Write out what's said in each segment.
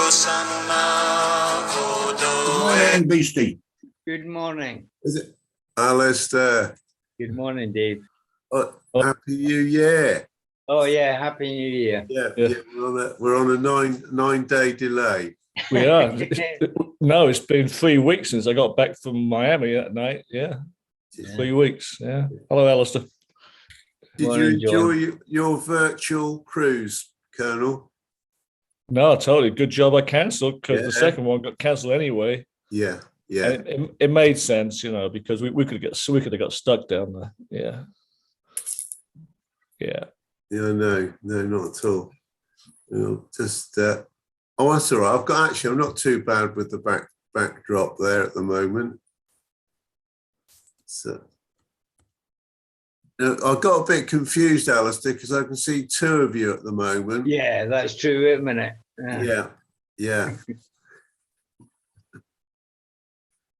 Good morning, Beastie. Good morning. Is it Alistair? Good morning, Dave. Happy New Year. Oh yeah, Happy New Year. Yeah. We're on a nine-day delay. We are. No, it's been 3 weeks since I got back from Miami that night. Yeah. 3 weeks. Yeah. Hello, Alistair. Did you enjoy your virtual cruise, Colonel? No, totally. Good job I cancelled because the second one got cancelled anyway. Yeah. And it made sense, because we could have got stuck down there. Yeah. Yeah, no, not at all. Just that's all right. I'm not too bad with the backdrop there at the moment. So I got a bit confused, Alistair, because I can see two of you at the moment. Yeah, that's true. Wait a minute. Yeah.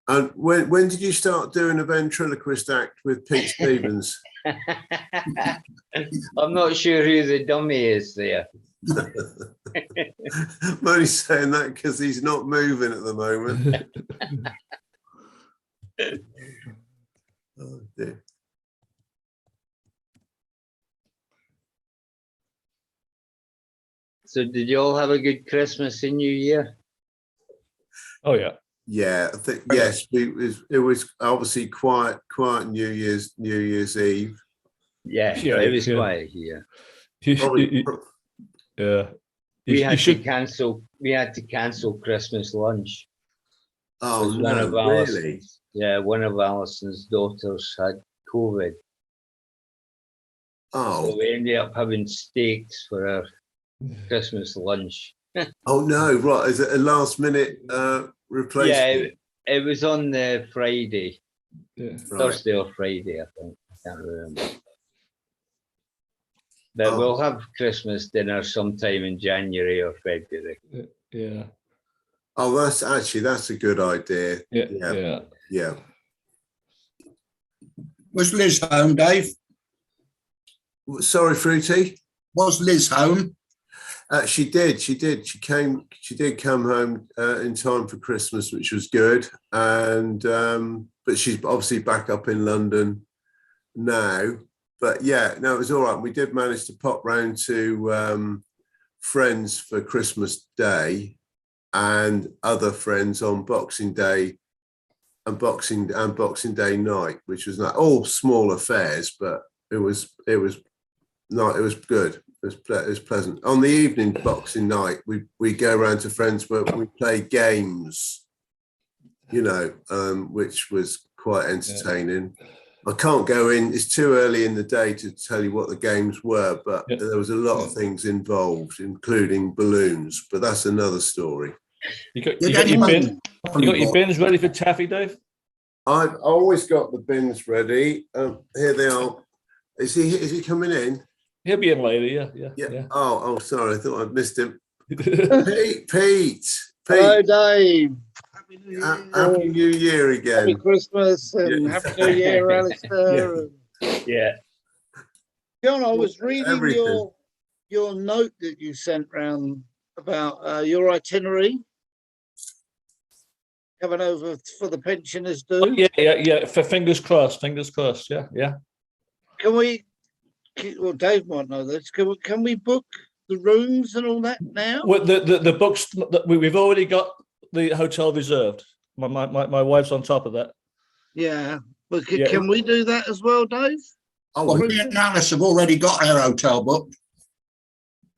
And when did you start doing a ventriloquist act with Pete Stevens? I'm not sure who the dummy is there. I'm only saying that because he's not moving at the moment. Oh dear. So did you all have a good Christmas and New Year? Oh yeah. Yeah, I think yes. It was obviously quiet New Year's Eve. Yeah, it was quiet here. Yeah. We had to cancel Christmas lunch. Oh no, really? Yeah, one of Alison's daughters had COVID. Oh. So we ended up having steaks for our Christmas lunch. Oh no, right. Is it a last minute replacement? Yeah, it was on the Friday. Yeah. Thursday or Friday, I think. I can't remember. But we'll have Christmas dinner sometime in January or February. Yeah. Oh, that's a good idea. Yeah. Was Liz home, Dave? Sorry, Fruity. Was Liz home? She did. She did come home in time for Christmas, which was good. And but she's obviously back up in London now. But yeah, no, it was all right. We did manage to pop round to friends for Christmas Day and other friends on Boxing Day and Boxing Day night, which was not all small affairs, but it was good. It was pleasant. On the evening Boxing night, we go around to friends where we play games, which was quite entertaining. I can't go in, it's too early in the day to tell you what the games were, but there was a lot of things involved, including balloons, but that's another story. You got your bins ready for taffy, Dave? I've always got the bins ready. Here they are. Is he coming in? He'll be in later, yeah. Oh, sorry, I thought I'd missed him. Pete. Hello, Dave. Happy New Year again. Happy Christmas and Happy New Year, Alistair. Yeah. John, I was reading your note that you sent round about your itinerary coming over for the pensioners do. Oh, yeah. For fingers crossed, yeah. Can we? Well, Dave might know this. Can we book the rooms and all that now? Well, the books we've already got the hotel reserved. My wife's on top of that. Yeah, but can we do that as well, Dave? Oh, well, me and Alice have already got our hotel booked.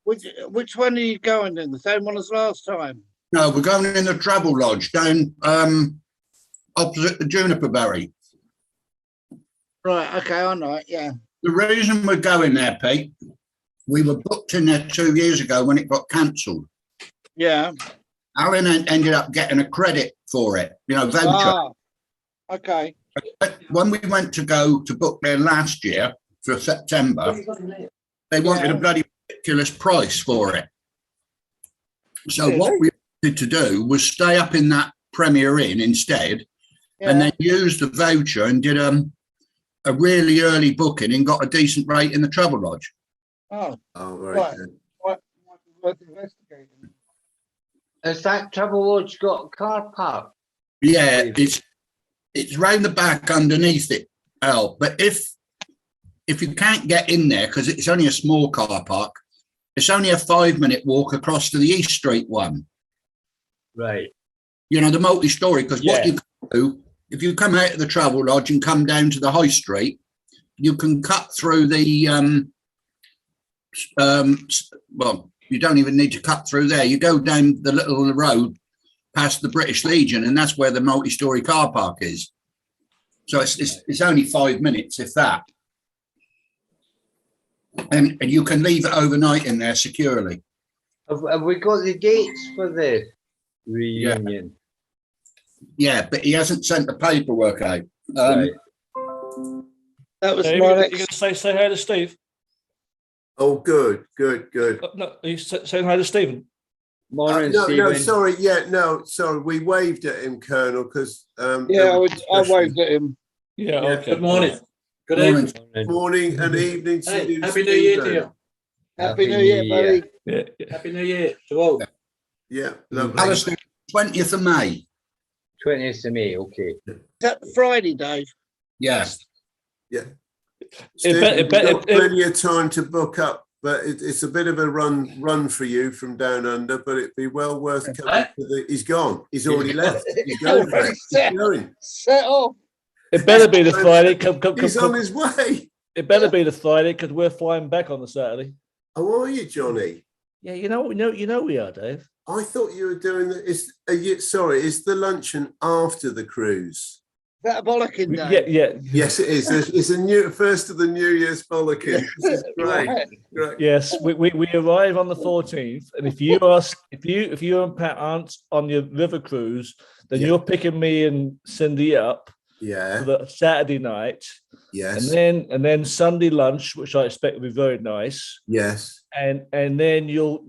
Which one are you going in? The same one as last time? No, we're going in the Travel Lodge down opposite the Juniper Berry. Right. Okay. I know it. Yeah. The reason we're going there, Pete, we were booked in there 2 years ago when it got cancelled. Yeah. Alan ended up getting a credit for it, voucher. Ah, okay. When we went to go to book there last year for September, they wanted a bloody ridiculous price for it. So what we wanted to do was stay up in that Premier Inn instead, and then use the voucher and did a really early booking and got a decent rate in the Travel Lodge. Oh, very good. Might be worth investigating. Has that Travelodge got a car park? Yeah, it's round the back underneath it, Al. But if you can't get in there because it's only a small car park, it's only a 5-minute walk across to the East Street one. Right. You know, the multi-story. Because what Yeah. you can do, if you come out of the Travelodge and come down to the High Street, you can cut through the well, you don't even need to cut through there. You go down the little road past the British Legion, and that's where the multi-story car park is. So it's only 5 minutes, if that. And you can leave it overnight in there securely. Have we got the dates for the reunion? Yeah, but he hasn't sent the paperwork out. Right. That was Dave, my you're next. going to say hi to Steve? Oh, good. No, are you saying hi to Stephen? Morning, No, Stephen. sorry. We waved at him, Colonel, because Yeah, I waved at him. Yeah, okay. Good morning. Good Morning. evening. Morning and evening to Hey, you. Happy New Year to Stephen. you. Happy New Year, buddy. Yeah. Happy New Year to all. Yeah, lovely. Alistair, 20th of May. 20th of May, okay. Is that Friday, Dave? Yes. Stephen, bet- we've bet- got plenty of time to book up, but it's a bit of a run for you from down under, but it'd be well worth coming to the. He's gone. He's already left. He's going. For it. He's going. Set off. It better be the Friday. He's on his way. It better be the Friday because we're flying back on the Saturday. How are you, Johnny? Yeah, you know we are, Dave. I thought you were doing the. Is the luncheon after the cruise? Is that a bollocking day? Yeah. Yes, it is. It's a new first of the New Year's bollocking. This is great. Great. Yes, we arrive on the 14th, and if you and Pat aren't on your river cruise, then Yeah. you're picking me and Cindy up for Yeah. the Saturday night, Yes. and then Sunday lunch, which I expect will be very nice, Yes. and then you'll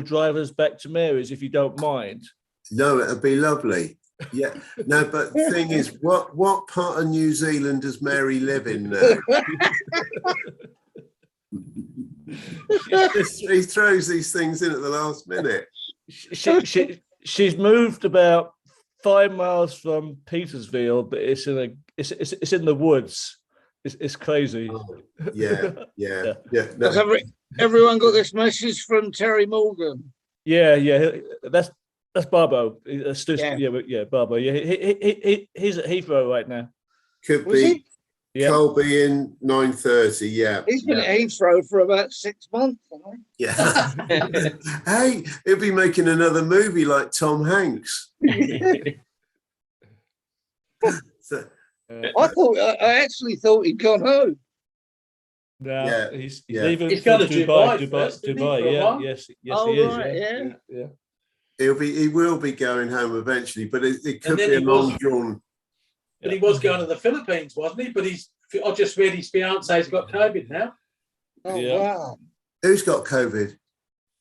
drive us back to Mary's if you don't mind. No, it'd be lovely. Yeah. No, but the thing is, what part of New Zealand does Mary live in now? He throws these things in at the last minute. She's moved about 5 miles from Petersfield, but it's in the woods. It's crazy. Oh, yeah. Yeah. No. Has everyone got this message from Terry Morgan? Yeah. That's Barbo. Yeah. Barbo. Yeah, he's at Heathrow right now. Could Was be. he? Yeah. Colby in 9:30. Yeah. He's been at Heathrow for about 6 months. Hasn't Yeah. Hey, he'll be making another movie like Tom Hanks. So, I actually thought he'd gone home. No, Yeah, he's yeah. leaving. He's for got to Dubai first, didn't he, for a Yeah, while? yes, Oh, he is. right, Yeah. he will be going home eventually, but it could then be a he was- long drawn. But he was going to the Philippines, wasn't he? But I just read his fiance's got COVID now. Oh, Yeah. wow. Who's got COVID?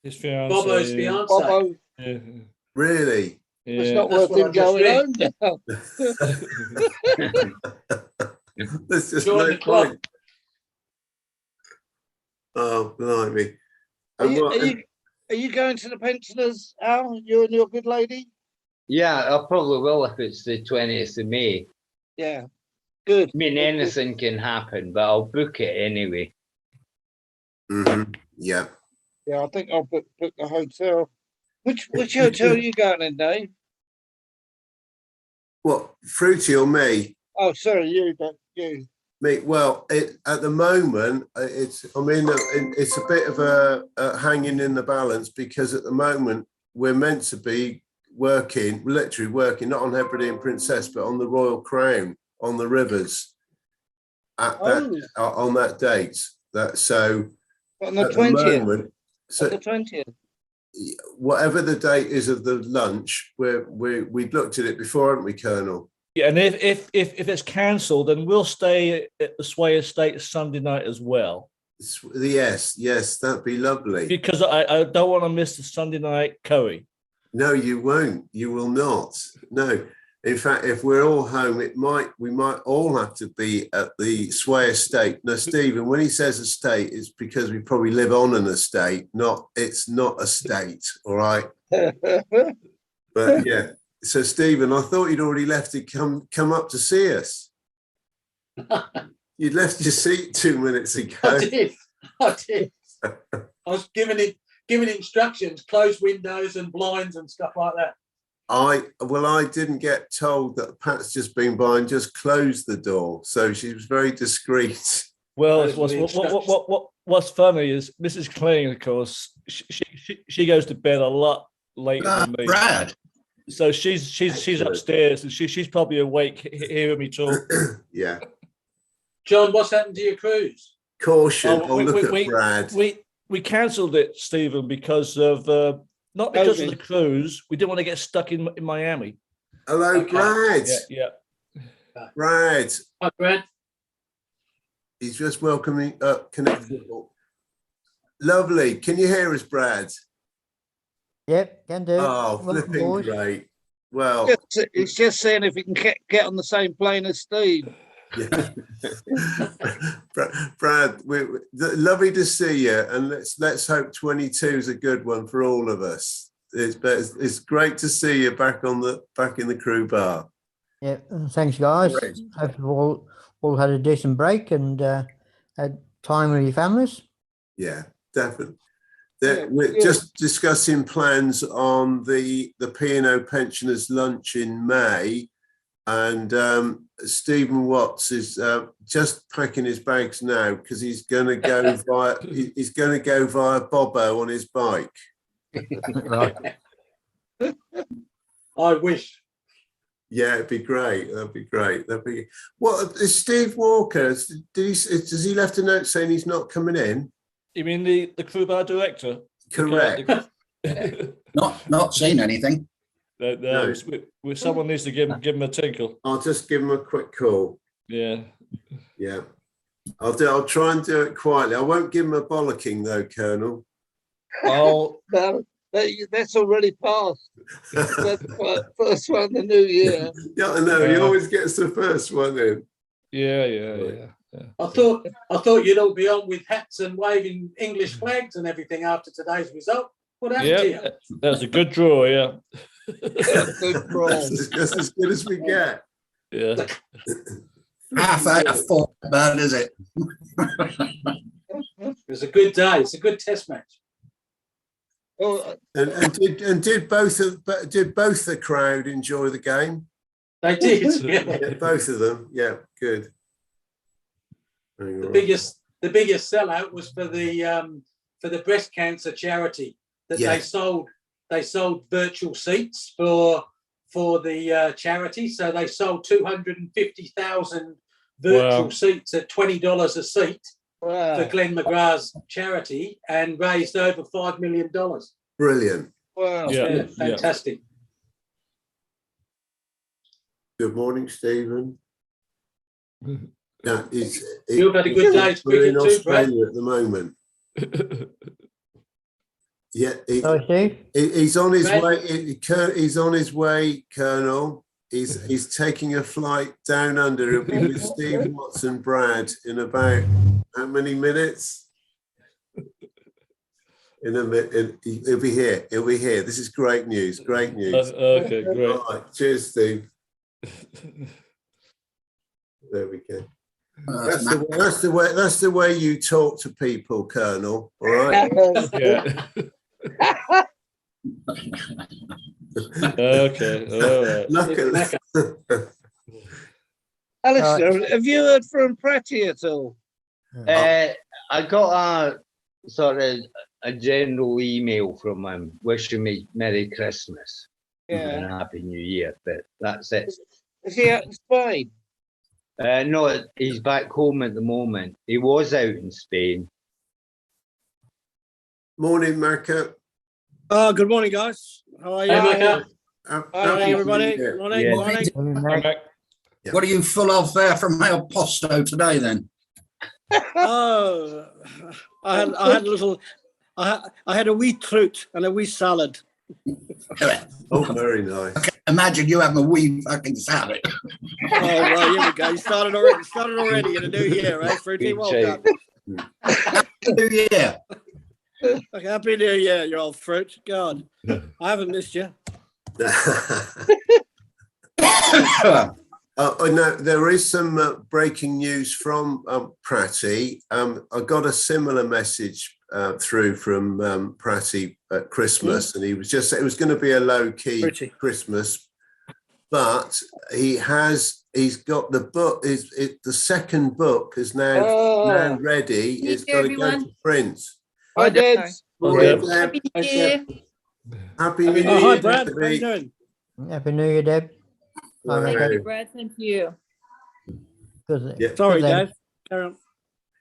His fiance. Bobo's fiance. Bobo, Yeah. Really? it's Yeah. not That's worth what I him just going read. home now. There's just Join no the club. point. Oh, blimey. Are And you, what- are you going to the pensioners, Al? You and your good lady? Yeah, I probably will if it's the 20th of May. Yeah. Good. I mean, anything can happen, but I'll book it anyway. Mhm. Yeah. Yeah, I think I'll book the hotel. Which hotel are you going in, Dave? What, Fruity or me? Oh, sorry, you. Me, well, at the moment, it's a bit of a hanging in the balance because at the moment we're meant to be literally working, not on Hebridean Princess, but on the Royal Crown on the rivers on that date. On the At the 20th. moment, On so the 20th. whatever the date is of the lunch, we'd looked at it before, haven't we, Colonel? Yeah, and if it's cancelled, then we'll stay at the Sway Estate Sunday night as well. Yes, that'd be lovely. Because I don't want to miss the Sunday night curry. No, you won't. You will not. No. In fact, if we're all home, we might all have to be at the Sway estate. Now, Stephen, when he says estate, it's because we probably live on an estate. It's not a state, all right. But yeah. So, Stephen, I thought you'd already left to come up to see us. You'd left your seat 2 minutes ago. I did. I was giving instructions, close windows and blinds and stuff like that. I didn't get told that Pat's just been by and just closed the door, so she was very discreet. Well, what's funny is Mrs. Kling, of course, she goes to bed a lot later than me. Brad. So she's upstairs and she's probably awake hearing me talk. Yeah. John, what's happened to your cruise? Caution. Look at Brad. We cancelled it, Stephen, because of not because of the cruise. We didn't want to get stuck in Miami. Hello, Okay. Brad. Yeah. Brad. Hi, Brad. He's just welcoming up connected. Lovely. Can you hear us, Brad? Yep, can do. Oh, Welcome, flipping boys. great. Well, It's just saying if he can get on the same plane as Steve. yeah. Brad, lovely to see you, and let's hope 22 is a good one for all of us. It's great to see you back in the crew bar. Yeah, thanks, guys. Great. Hope you've all had a decent break and had time with your families. Yeah, definitely. Yeah, We're good. just discussing plans on the P&O pensioners lunch in May, and Stephen Watts is just packing his bags now because he's going to go via Bobo on his bike. Right. I wish. Yeah, it'd be great. That'd be great. What is Steve Walker? Has he left a note saying he's not coming in? You mean the crew bar director? Correct. Not seen anything. No. Someone needs to give him a tinkle. I'll just give him a quick call. Yeah. Yeah. I'll try and do it quietly. I won't give him a bollocking though, Colonel. Oh, No, that's already passed. That's the first one the new year. Yeah, I know. He always gets the first one in. yeah. I thought you'd all be on with hats and waving English flags and everything after today's result. What happened to you? Yeah, that was a good draw. Yeah. Good brawl. That's as good as we get. Yeah. Half out of 4, bad is it? It was a good day. It's a good test match. Oh, And did both the crowd enjoy the game? They did. Yeah. Yeah, both of them. Yeah, good. The biggest sellout was for the breast cancer charity that Yeah. they sold virtual seats for the charity. So they sold 250,000 virtual Wow. seats at $20 a seat for wow. Glenn McGrath's charity and raised over $5 million. Brilliant. Wow. Yeah. Fantastic. Good morning, Stephen. Yeah, You've had a good day's we're in cricket too, Brad. Australia at the moment. Yeah, Sorry, Steve. he's on his Brad. way. He's on his way, Colonel. He's taking a flight down under. He'll be with Steve Watson, Brad, in about how many minutes? In a minute, he'll be here. He'll be here. This is great news. Great news. Okay, great. All right, cheers, Steve. There we go. That's the way you talk to people, Colonel. All right. Yeah. Okay. All right. Luckily, Alistair, have you heard from Pratty at all? I got a sort of a general email from him wishing me Merry Christmas and a Happy New Year, but that's it. Is he out in Spain? No, he's back home at the moment. He was out in Spain. morning, Marco. Good morning, guys. How are you? Hey, Micah. Morning, everybody. Morning, Yeah. morning. Morning, mate. What are you full of there from El Posto today then? Oh, I had a little. I had a wee trout and a wee salad. Oh, very nice. Imagine you having a wee fucking salad. Oh, well, here we go. You started already in a new year, eh, Fruity? Well done. Yeah. Happy New Year, you old fruit. God, I haven't missed you. No, there is some breaking news from Pratty. I got a similar message through from Pratty at Christmas, and he was just, it was going to be a low key Pretty. Christmas, but he's got the book. The second book is now ready. It's got to go to print. Hi, Deb. Happy Happy New Year. Happy New Oh, Year. hi, Brad. How you doing? Happy New Year, Deb. Thank you, Brad. Thank you. Yeah. Sorry, then. Dave. Carry on.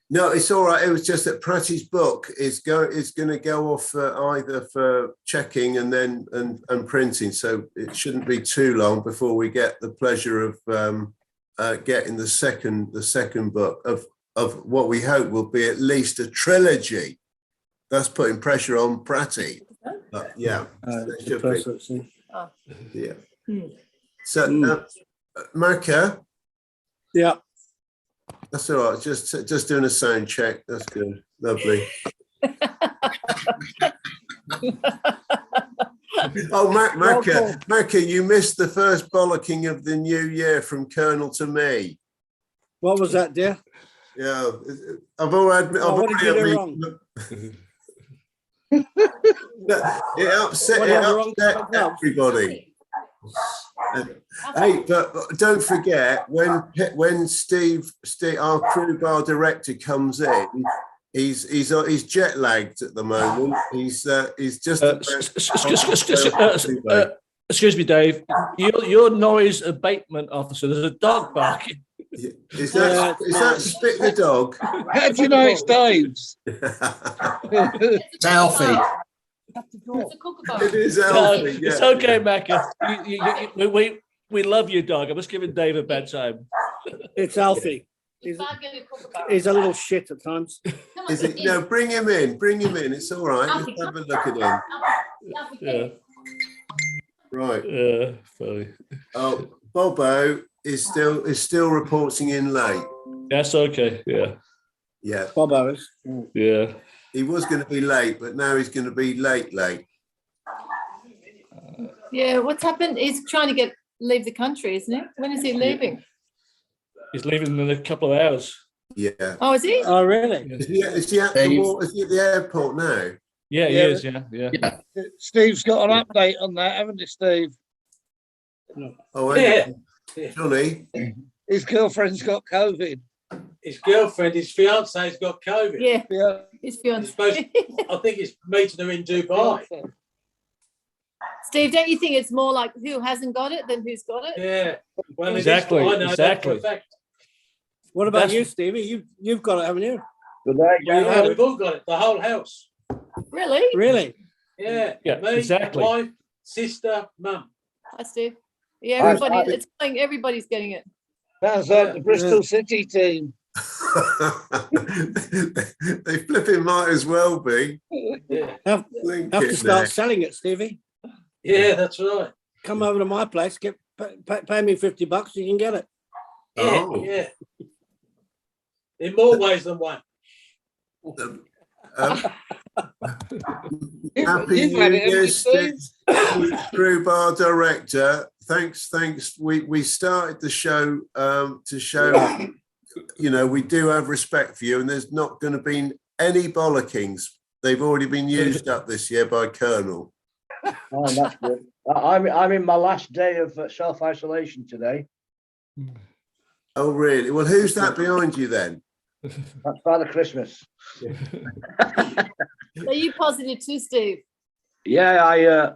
No, it's all right. It was just that Pratty's book is going to go off either for checking and then and printing, so it shouldn't be too long before we get the pleasure of getting the second book of what we hope will be at least a trilogy. That's putting pressure on Pratty. Yeah, it should be. Yeah. So, Marka. Yeah. That's all right. Just doing a sound check. That's good. Lovely. Oh, Marka, you missed the first bollocking of the new year from Colonel to me. What was that, dear? Yeah, I've already. What did you do wrong? It upset everybody. Hey, but don't forget when Steve, our crew bar director, comes in, he's jet lagged at the moment. He's just. Excuse me, Dave. Your noise abatement officer. There's a dog barking. Is that Spit the dog? How do you know it's Dave's? It's Alfie. It is Alfie. It's okay, Macca. We love you, dog. I'm just giving Dave a bedtime. It's Alfie. He's a little shit at times. Is it? No, bring him in. Bring him in. It's all right. Let's have a look at him. Yeah. Right. Yeah. Funny. Oh, Bobo is still reporting in late. That's okay. Yeah. Yeah. Bobo is. Yeah. He was going to be late, but now he's going to be late. Yeah, what's happened? He's trying to leave the country, isn't he? When is he leaving? He's leaving in a couple of hours. Yeah. Oh, is he? Oh, really? Is he at the airport now? Yeah, he is. Yeah. Steve's got an update on that, haven't you, Steve? Oh, Yeah. Johnny. His girlfriend's got COVID. His girlfriend, his fiance's got COVID. Yeah. His fiance. I think he's meeting her in Dubai. Steve, don't you think it's more like who hasn't got it than who's got it? Yeah. Well, Exactly, I know that for a exactly. fact. What about you, Stevie? You've got it, haven't you? Good night, Yeah, we've all got it. The whole house. Really? Really? Yeah. Yeah, Me, exactly. wife, sister, mum. Hi, Steve. Yeah, it's like everybody's getting it. Sounds like the Bristol City team. They flipping might as well be. Yeah. Have to start selling it, Stevie. Yeah, that's right. Come over to my place. Pay me $50. You can get it. Yeah, Oh. yeah. In more ways than one. Happy New Year, Steve, crew bar director. Thanks. We started the show to show, we do have respect for you, and there's not going to be any bollockings. They've already been used up this year by Colonel. Oh, that's good. I'm in my last day of self-isolation today. Oh, really? Well, who's that behind you then? That's Father Christmas. Are you positive too, Steve? Yeah,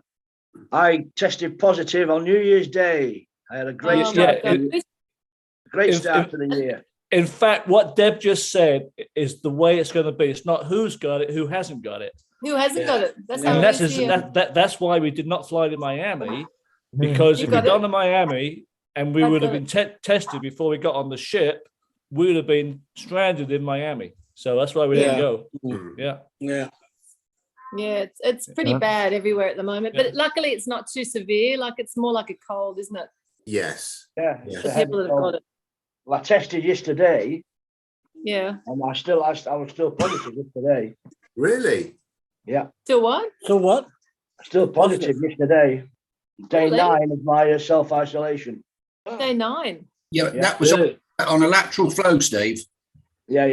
I tested positive on New Year's Day. I had a great start. Great start to the year. In fact, what Deb just said is the way it's going to be. It's not who's got it, who hasn't got it. Who hasn't got it? That's how And it is here. that's why we did not fly to Miami, because if we'd gone to Miami and we would have been tested before we got on the ship, we would have been stranded in Miami. So that's why we didn't go. Yeah. Yeah. Yeah, it's pretty Yeah. bad everywhere at the moment. Yeah. But luckily, it's not too severe. Like it's more like a cold, isn't it? Yes. Yeah, Yes. it's The a heavy people that have got cold. it. Well, I tested yesterday, Yeah. and I was still positive yesterday. Really? Yeah, Still what? So what? still positive yesterday. Day Really? 9 of my self-isolation. Day 9. Yeah, Yeah. that was Good. on a lateral flow, Steve. Yeah.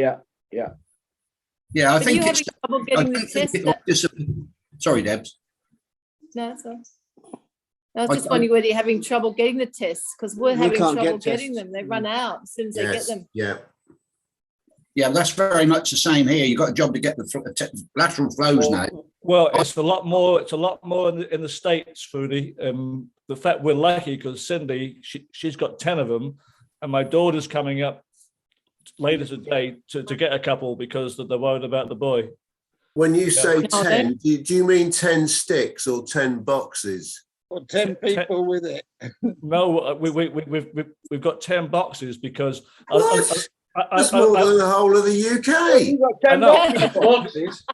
Yeah, I But think you having it's. trouble I getting the don't think test? it will Sorry, Debs. No, that's all right. I was I- just wondering whether you're having trouble getting the tests because we're We having can't trouble get getting tests. them. They run out as soon as they get Yes. them. Yeah. Yeah, that's very much the same here. You've got a job to get the lateral flows now. Well, it's a lot more. It's a lot more in the States, Foodie. The fact we're lucky because Cindy, she's got 10 of them, and my daughter's coming up later today to get a couple because they're worried about the boy. When you say Oh, 10, do you mean 10 sticks or 10 boxes? Or 10 people with it. No, we've got 10 boxes because What? That's more than the whole of the UK. You've got I 10 know. boxes. Boxes.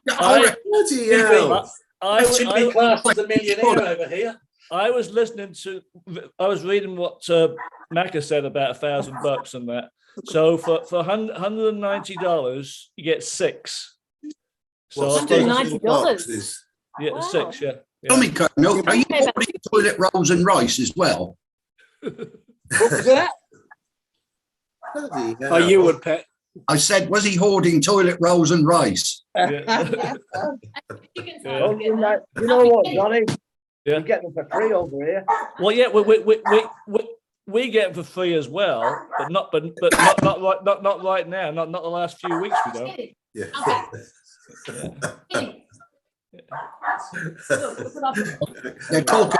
Bloody hell. I Should be classed as a millionaire over here. I was reading what Macca said about $1,000 and that. So for $190, you get 6. So What's I suppose- $190? boxes? yeah, Wow. 6. Yeah. Tell me, Colonel, are you Okay, but- ordering toilet rolls and rice as well? What was that? Bloody Oh, hell. you would, Pet. I said, was he hoarding toilet rolls and rice? Yeah. Oh, you know what, Johnny? Yeah. You get them for free over here. Well, yeah, we get them for free as well, but not right now. Not the last few weeks. We don't. Yeah. They're talking.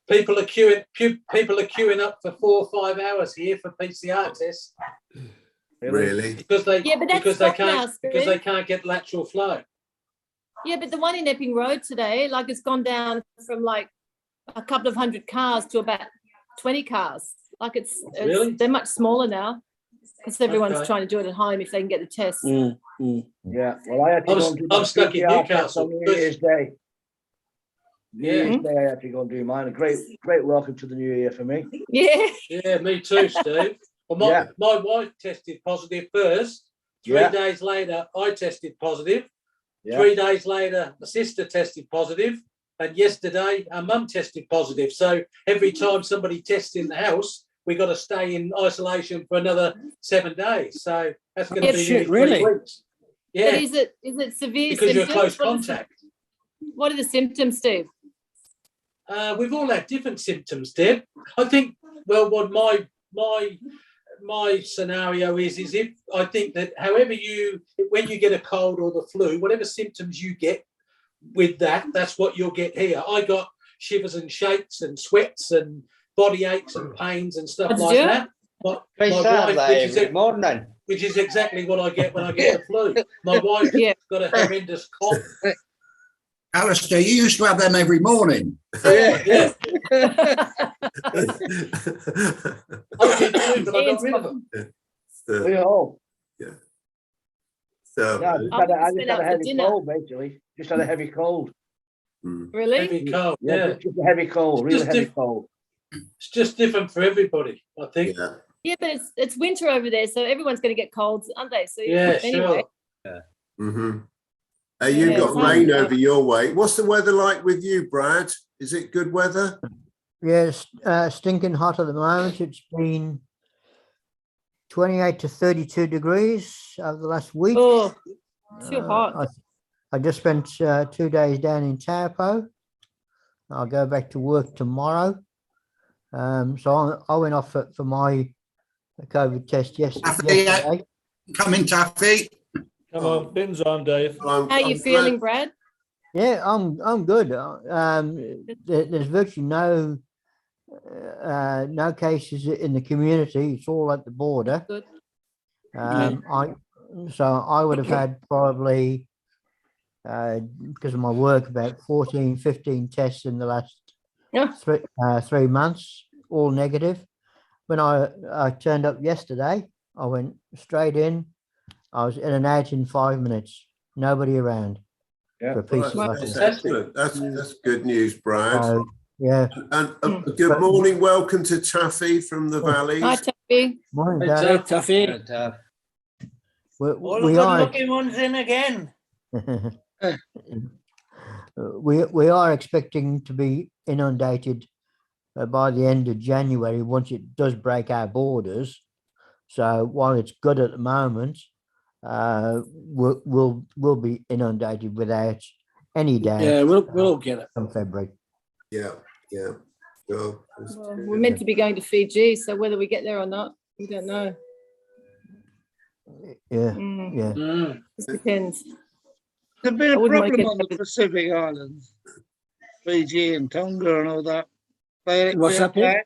People are queuing up for 4 or 5 hours here for PCR tests Really? because they Yeah, but that's stopped now, because they Steve. can't get lateral flow. Yeah, but the one in Epping Road today, like it's gone down from like a couple of hundred cars to about 20 cars. Like Really? they're much smaller now because everyone's Okay. trying to do it at home if they can get the test. Mm. Yeah, well, I had to I'm- go and do I'm my stuck in PCR test Newcastle. on New Year's Day. New Yeah. Year's Day, I had to go and do mine. A great welcome to the new year for me. Yeah. Yeah, me too, Steve. Well, my wife tested positive first. 3 Yeah. days later, I tested positive. Yeah. 3 days later, my sister tested positive. And yesterday, our mum tested positive. So every time somebody tests in the house, we got to stay in isolation for another 7 days. So that's going to Yeah, be shit, nearly 3 really? weeks. But Yeah, is it severe because you're symptoms? close contact. What are the symptoms, Steve? We've all had different symptoms, Deb. I think, well, what my scenario is if I think that when you get a cold or the flu, whatever symptoms you get with that, that's what you'll get here. I got shivers and shakes and sweats and body aches and pains and stuff What did like you? that. My wife, Every morning. which is exactly what I get when I get the flu. My wife Yeah. got a horrendous cough. Alistair, you used to have them every morning. Yeah, Yeah. I did too, but I got rid of them. We all. So, No, I just had I've been a out for heavy dinner. cold, basically. Just had a heavy cold. Really? Heavy cold. Yeah, Yeah, just a heavy cold, really Just heavy diff- cold. it's just different for everybody, I think. yeah. Yeah, but it's winter over there, so everyone's going to get colds, aren't they? So Yeah, anyway, sure. Mm-hmm. You've Yeah, got it's hard rain to- over your way. What's the weather like with you, Brad? Is it good weather? Yeah, it's stinking hot at the moment. It's been 28 to 32 degrees over the last week. oh, too hot. I just spent 2 days down in Taupo. I'll go back to work tomorrow. So I went off for my COVID test yesterday. Come in, Taffy. Come on, bins on, Dave. How are you feeling, Brad? Yeah, I'm good. There's virtually no cases in the community. It's all at the border. Good. I would have had probably because of my work about 14, 15 tests in the last Yeah. 3 months, all negative. When I turned up yesterday, I went straight in. I was in and out in 5 minutes. Nobody around. for peace Right, like that's that. excellent. That's good news, Brad. So, yeah. And good morning. Welcome to Taffy from the Hi, Valleys. Taffy. Morning, Hey, Dad. Tuffy. All the We good are looking ones in again. we are expecting to be inundated by the end of January once it does break our borders. So while it's good at the moment, we'll be inundated without any doubt. Yeah, we'll all get it. From February. Yeah. Well, Well, we're meant to be going to Fiji, so whether we get there or not, we don't know. Yeah, Mm, yeah. Just depends. There's been I a wouldn't want to problem get on the Pacific Islands, Fiji and Tonga and all that. What's happening?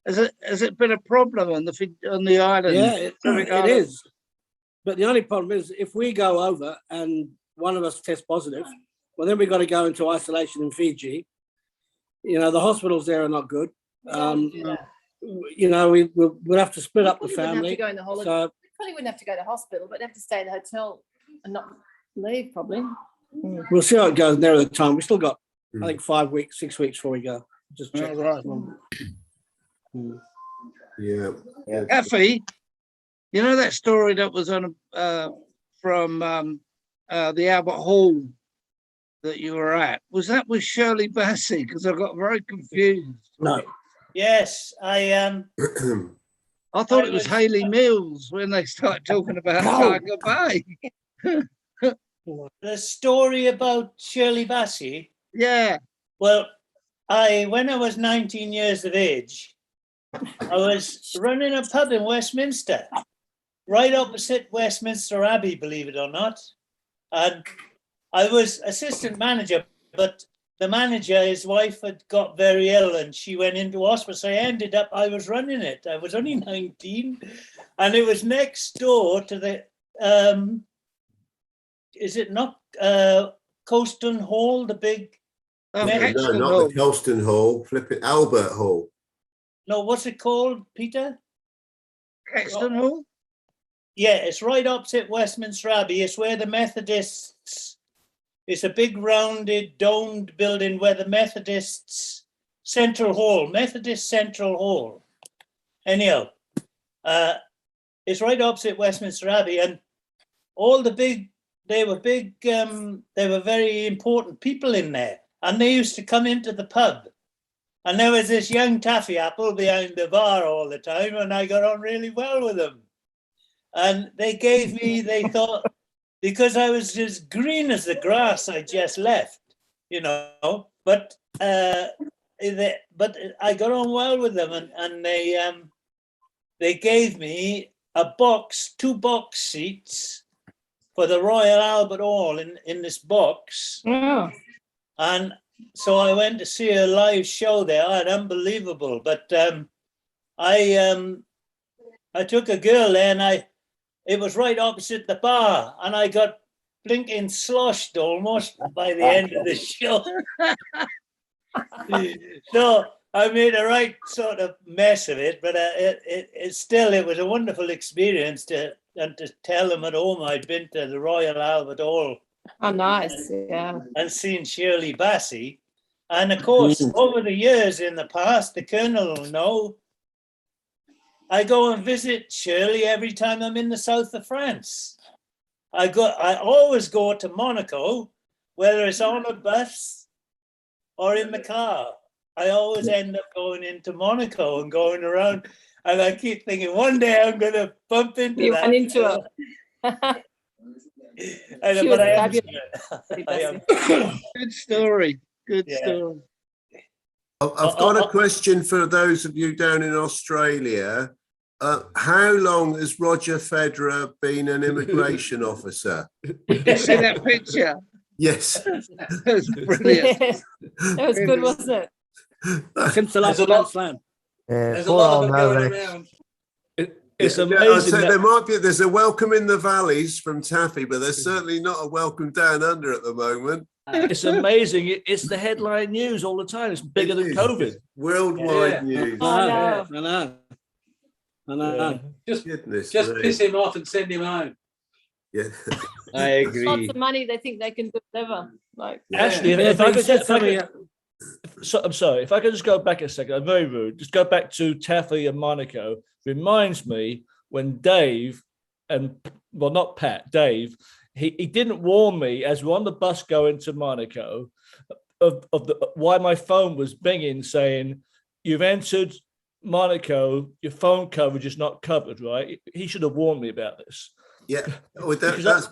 Has it been a problem on the island? Yeah, Pacific it Islands? is. But the only problem is if we go over and one of us tests positive, well, then we've got to go into isolation in Fiji. You know, the hospitals there are not good. You know, we'll have to split up the family. Go in the holiday. So Probably wouldn't have to go to hospital, but have to stay in the hotel and not leave, probably. we'll see how it goes nearer the time. We still got, I think, 5 weeks, 6 weeks before we go. Just check. Right. yeah. Effie, you know that story that was on from the Albert Hall that you were at? Was that with Shirley Bassey? Because I got very confused. No. Yes, I I thought it was Hayley Mills when they started talking about Tiger Bay. the story about Shirley Bassey. Yeah. Well, when I was 19 years of age, I was running a pub in Westminster, right opposite Westminster Abbey, believe it or not. And I was assistant manager, but the manager, his wife had got very ill and she went into hospital. So I was running it. I was only 19 and it was next door to the, is it not Colston Hall, the big... No, not the Colston Hall, flipping Albert Hall. No, what's it called, Peter? Caxton Hall? Yeah, it's right opposite Westminster Abbey. It's where the Methodists... It's a big rounded domed building where the Methodists Methodist Central Hall. Anyhow, it's right opposite Westminster Abbey, and all the they were very important people in there, and they used to come into the pub, and there was this young taffy apple behind the bar all the time, and I got on really well with them, and they thought. Because I was as green as the grass I just left, you know. But I got on well with them, and they gave me two box seats for the Royal Albert Hall in this box. Oh. And so I went to see a live show there. Unbelievable. But I took a girl there, and it was right opposite the bar, and I got blinking sloshed almost by the end of the show. So I made a right sort of mess of it, but it was a wonderful experience to tell them at home I'd been to the Royal Albert Hall. Oh, nice, yeah. And seen Shirley Bassey. And of course, over the years in the past, the Colonel will know, I go and visit Shirley every time I'm in the south of France. I always go to Monaco, whether it's on a bus or in the car. I always end up going into Monaco and going around, and I keep thinking one day I'm going to bump into You that. run into her. She was fabulous. Good story. Good story. I've got a question for those of you down in Australia. How long has Roger Federer been an immigration officer? You see that picture? Yes. That was brilliant. That was good, wasn't it? Since the last Grand Slam. There's a lot of them going around. It's I'd amazing. say there's a welcome in the valleys from Taffy, but there's certainly not a welcome down under at the moment. It's amazing. It's the headline news all the time. It's bigger than COVID. Worldwide news. Oh, no. I know. Just Goodness just me. piss him off and send him home. Yeah. I agree. Lots of money, they think they can do whatever. Like, Actually, Yeah, if but I you could, said if I something. could, so, I'm sorry, if I could just go back a second, I'm very rude. Just go back to Taffy and Monaco. Reminds me when Dave and, well, not Pat, Dave, he didn't warn me as we're on the bus going to Monaco of why my phone was binging saying, you've entered Monaco, your phone coverage is not covered, right? He should have warned me about this. Yeah, oh, that's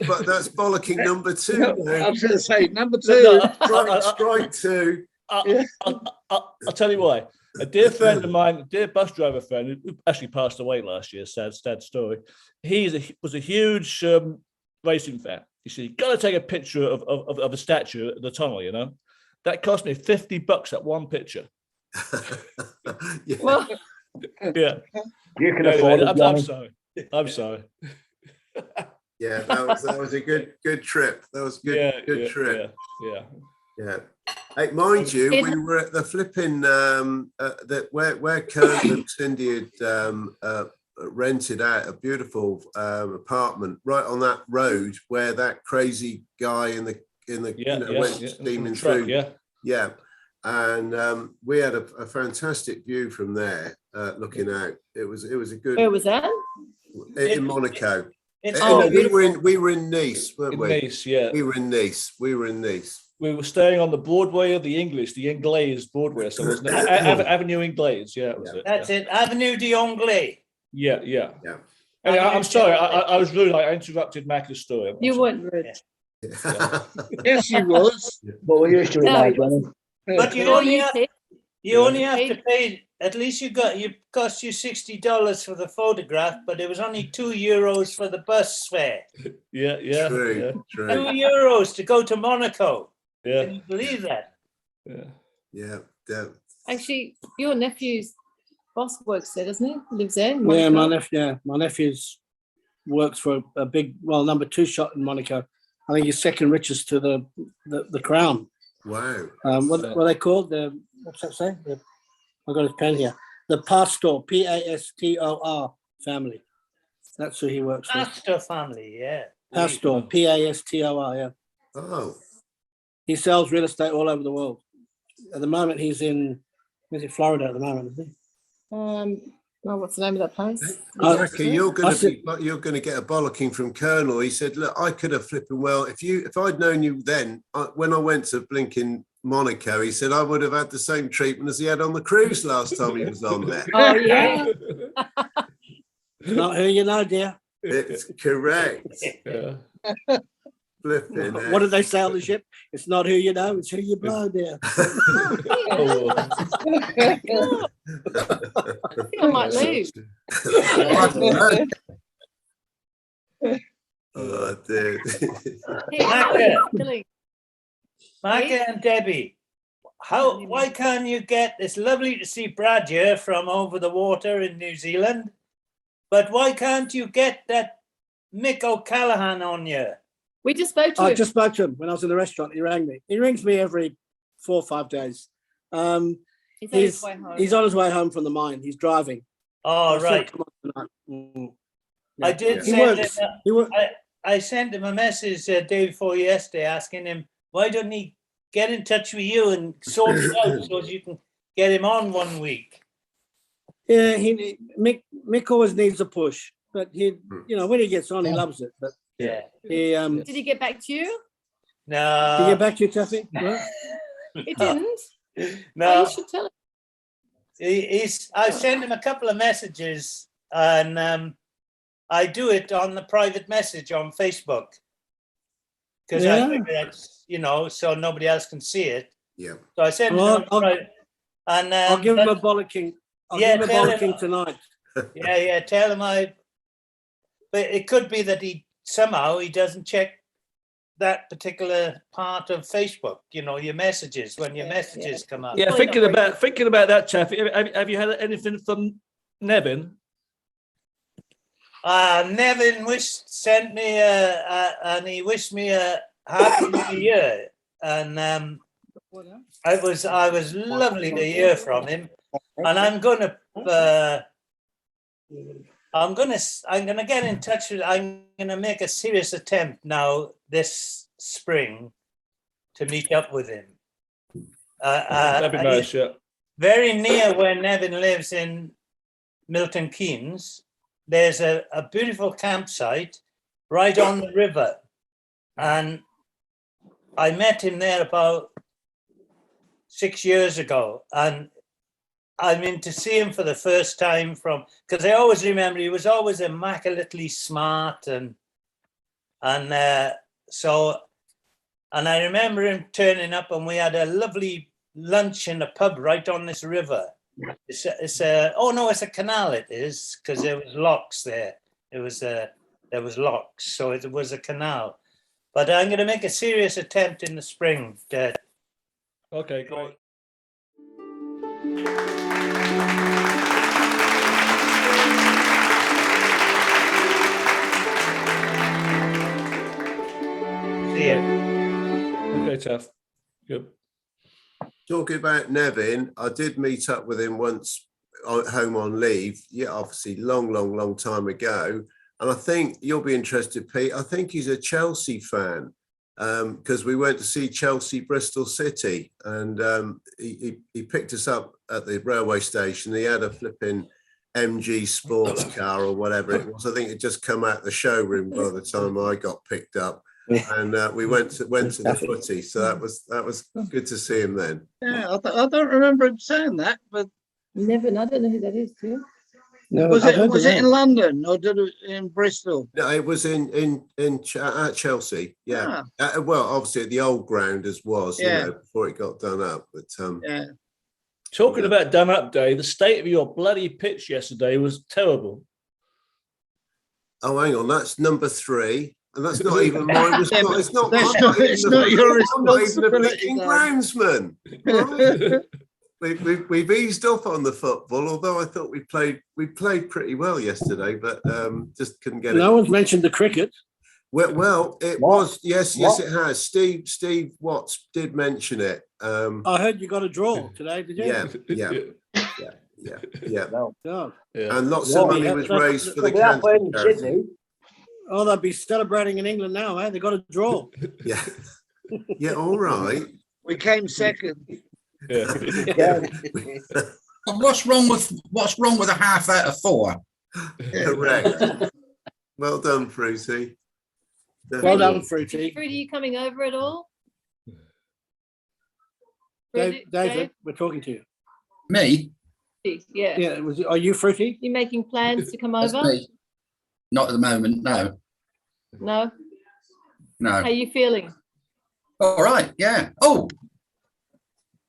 bollocking number two. I Now. was going to say number No, two. Strike two. I'll tell you why. A dear friend of mine, a dear bus driver friend, who actually passed away last year, sad story. He was a huge racing fan. You see, got to take a picture of a statue at the tunnel, you know? That cost me $50 at one picture. Yeah. well, Yeah. You can Anyway, afford it, I'm Johnny. sorry. I'm sorry. Yeah, that was a good trip. That was good trip. Yeah. Hey, mind you, we were at the flipping that where Colonel and Cindy had rented out a beautiful apartment right on that road where that crazy guy in the went steaming truck, through. Yeah. And we had a fantastic view from there, looking out. It was a good. where was that? In Monaco. Oh, we were in Nice, weren't we? Nice, yeah. We were in Nice. We were staying on the Broadway of the Ingles Broadway. So it was Avenue Ingles, yeah. That was it. That's it, Avenue d'Anglais. Yeah. Yeah. Anyway, I'm sorry, I was rude. I interrupted Mac's story. You weren't rude. Yes, he was. But we're used to it No, now, he Johnny. But you No, only you have, did. you only have to pay. At least you cost you $60 for the photograph, but it was only €2 for the bus fare. Yeah. True. €2 to go to Monaco. Yeah. Can you believe that? Yeah. Actually, your nephew's boss works there, doesn't he? Lives there. in Yeah, Monaco. my nephew's works for a big, number 2 shot in Monaco. I think he's second richest to the crown. Wow. What are they called? What's that say? I've got his pen here. The Pastor, Pastor family. That's who he works for. Pastor family, yeah. Pastor, Pastor, yeah. Oh. He sells real estate all over the world. At the moment, he's in, Florida at the moment, isn't he? What's the name of that place? Jackie, you're going to get a bollocking from Colonel. He said, "Look, I could have flipping well if I'd known you then. When I went to blinking Monaco, he said I would have had the same treatment as he had on the cruise last time he was on there." Oh yeah. Not who you know, dear. It's correct. Yeah. Flipping. What did they say on the ship? It's not who you know, it's who you blow, dear. Oh, I think I might leave. Oh, dude. Hey, how are you feeling? Micah and Debbie, why can't you get, it's lovely to see Brad here from over the water in New Zealand, but why can't you get that Mick O'Callaghan on you? We just spoke to I him. just spoke to him when I was in the restaurant. He rang me. He rings me every 4 or 5 days. He's on his way home. He's on his way home from the mine. He's driving. Oh, I said, right. "Come on tonight." Mm. I did He send works. him, He works. I sent him a message day before yesterday asking him, why don't he get in touch with you and sort it out so you can get him on one week? Yeah, Mick always needs a push, but when he gets on, he loves it. But Yeah. Did he get back to you? Did he No, get back to you, Taffy? No? He didn't. Oh, no. you should tell him. I sent him a couple of messages and I do it on the private message on Facebook. Because I Yeah. figure that's, so nobody else can see it. Yeah. So I sent Well, him on private. And I'll give him a bollocking. I'll Yeah, give him a tell him. bollocking tonight. yeah, tell him but it could be that he doesn't check that particular part of Facebook, your messages, when your messages come up. yeah. Probably Thinking about that, Taffy. Have you had anything from Nevin? Nevin sent me and he wished me a happy new year, and it was lovely to hear from him. And I'm gonna get in touch with. I'm gonna make a serious attempt now this spring to meet up with him. That'd be nice, yeah. Very near where Nevin lives in Milton Keynes, there's a beautiful campsite right on the river. And I met him there about 6 years ago. And I mean, to see him for the first time because I always remember he was always immaculately smart. And I remember him turning up and we had a lovely lunch in a pub right on this river. It's a canal it is, because there was locks there. There was locks, so it was a canal. But I'm going to make a serious attempt in the spring. Okay, great. See you. Okay, Taff. Good. Talking about Nevin, I did meet up with him once at home on leave. Yeah, obviously long time ago. And I think you'll be interested, Pete. I think he's a Chelsea fan because we went to see Chelsea Bristol City, and he picked us up at the railway station. He had a flipping MG sports car or whatever it was. I think it just come out the showroom by the time I got picked up. And we went to the footy, so that was good to see him then. Yeah, I don't remember him saying that, but Never, I don't know who that is, do you? No, was I've heard it the in name. London or did it in Bristol? No, it was at Chelsea. Yeah, well, obviously at the old ground as was, Yeah. you know, before it got done up. But Yeah. Talking about done up day, the state of your bloody pitch yesterday was terrible. oh, hang on, that's number 3. And that's not even mine. It's Yeah, not. but It's not. that's I'm not- it's not your I'm not even a responsibility, bleeding Dan. groundsman. Right? We've eased off on the football, although I thought we played pretty well yesterday, but just couldn't get it. No one's mentioned the cricket. Well, it What? was yes, What? it has. Steve Watts did mention it. I heard you got a draw today, did you? Yeah. No. Oh, Yeah. And lots Well, of money yeah, was that's- raised for the Without cancer playing in charity. Sydney, oh, they'll be celebrating in England now, eh? They got a draw. Yeah, yeah. All right. We came second. Yeah. yeah. What's wrong with a half out of 4? Correct. Well done, Fruity. Well done, Fruity. Fruity, you coming over at all? David, we're talking to you. Me? Yeah. Yeah, are you Fruity? You making plans to come That's over? me. Not at the moment, no. No? No. How are you feeling? All right, yeah. Oh,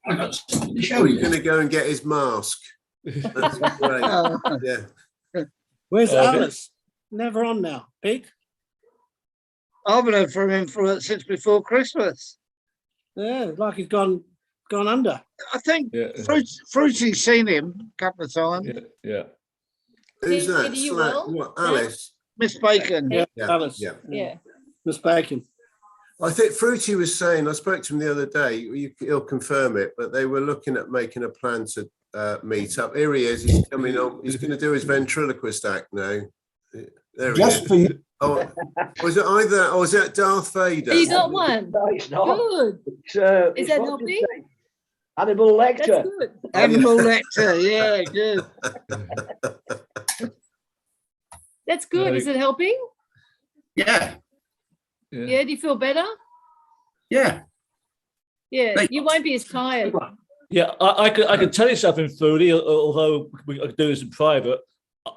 I got something to show He's you. going to go and get his mask. That's great. Yeah. Where's Okay. Alice? Never on now. Pete? I haven't heard from him since before Christmas. Yeah, like he's gone under. I think Yeah. Fruity's seen him a couple of times. Yeah. Who's Did- that? did you Slack? well? What? Alice? Miss Bacon. Yeah, Yeah. Alice. Yeah. Yeah. Miss Bacon. I think Fruity was saying, I spoke to him the other day, he'll confirm it, but they were looking at making a plan to meet up. Here he is, he's coming on, he's going to do his ventriloquist act now. There he Just is. for you. Oh, was it either, or was that Darth Vader? You got one. No, it's not. Good. It's, Is it's that what you helping? say. Hannibal That's Lecter. good. Animal Lecter. Yeah, good. That's good. Is it helping? Yeah, Yeah. Do you feel better? yeah. Yeah. Thank You won't be as tired. Yeah, I could tell you something, Foodie, although I could do this in private.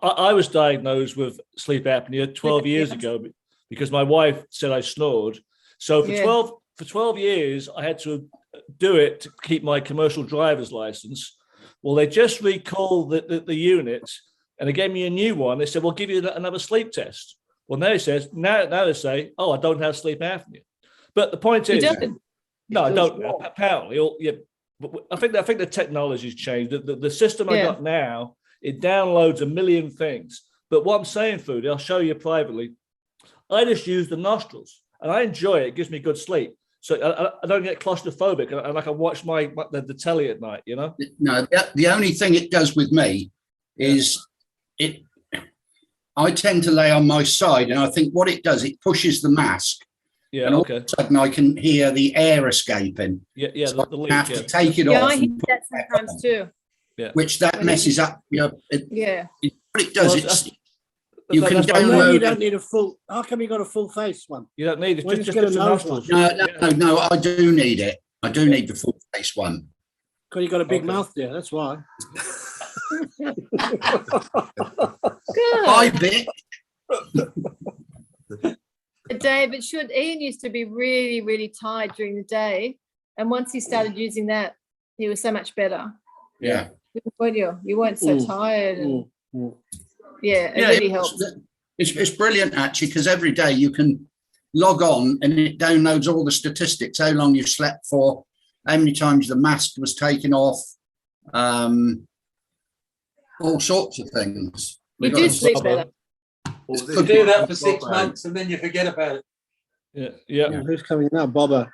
I was diagnosed with sleep apnea 12 years ago because my wife said I snored. So for Yeah. 12 years, I had to do it to keep my commercial driver's license. Well, they just recalled the unit and they gave me a new one. They said, we'll give you another sleep test. Well, now they say, oh, I don't have sleep apnea. But the point You is, don't? no, I It don't. does not. Apparently, yeah. But I think the technology's changed. The system I Yeah. got now, it downloads a million things. But what I'm saying, Foodie, I'll show you privately. I just use the nostrils, and I enjoy it. It gives me good sleep, so I don't get claustrophobic, and I can watch the telly at night. You know. No, the only thing it does with me is I tend to lay on my side, and I think what it does, it pushes the mask. Yeah, and all okay. of a sudden I can hear the air escaping. Yeah, So the I leak. have Yeah. to take it Yeah, off, I hear and put that it back sometimes on, too. which that messes up. What Yeah. it does, Well, it's you can that's why I know you download. don't need a full. How come you got a full face one? You don't need it. Why don't Just you get a the nose nostrils. No, I do need it. I do need the full face one. Because you got a big Okay. mouth there. That's why. Hi, Good. Vic. Dave, it should. Ian used to be really, really tired during the day. And once he started using that, he was so much better. Yeah. Weren't you? You weren't so tired. And, yeah, it really helps. It's brilliant actually, because every day you can log on and it downloads all the statistics, how long you've slept for, how many times the mask was taken off, all sorts of things. You do sleep better. You do that for 6 months and then you forget about it. Yeah. Who's coming now? Bobber.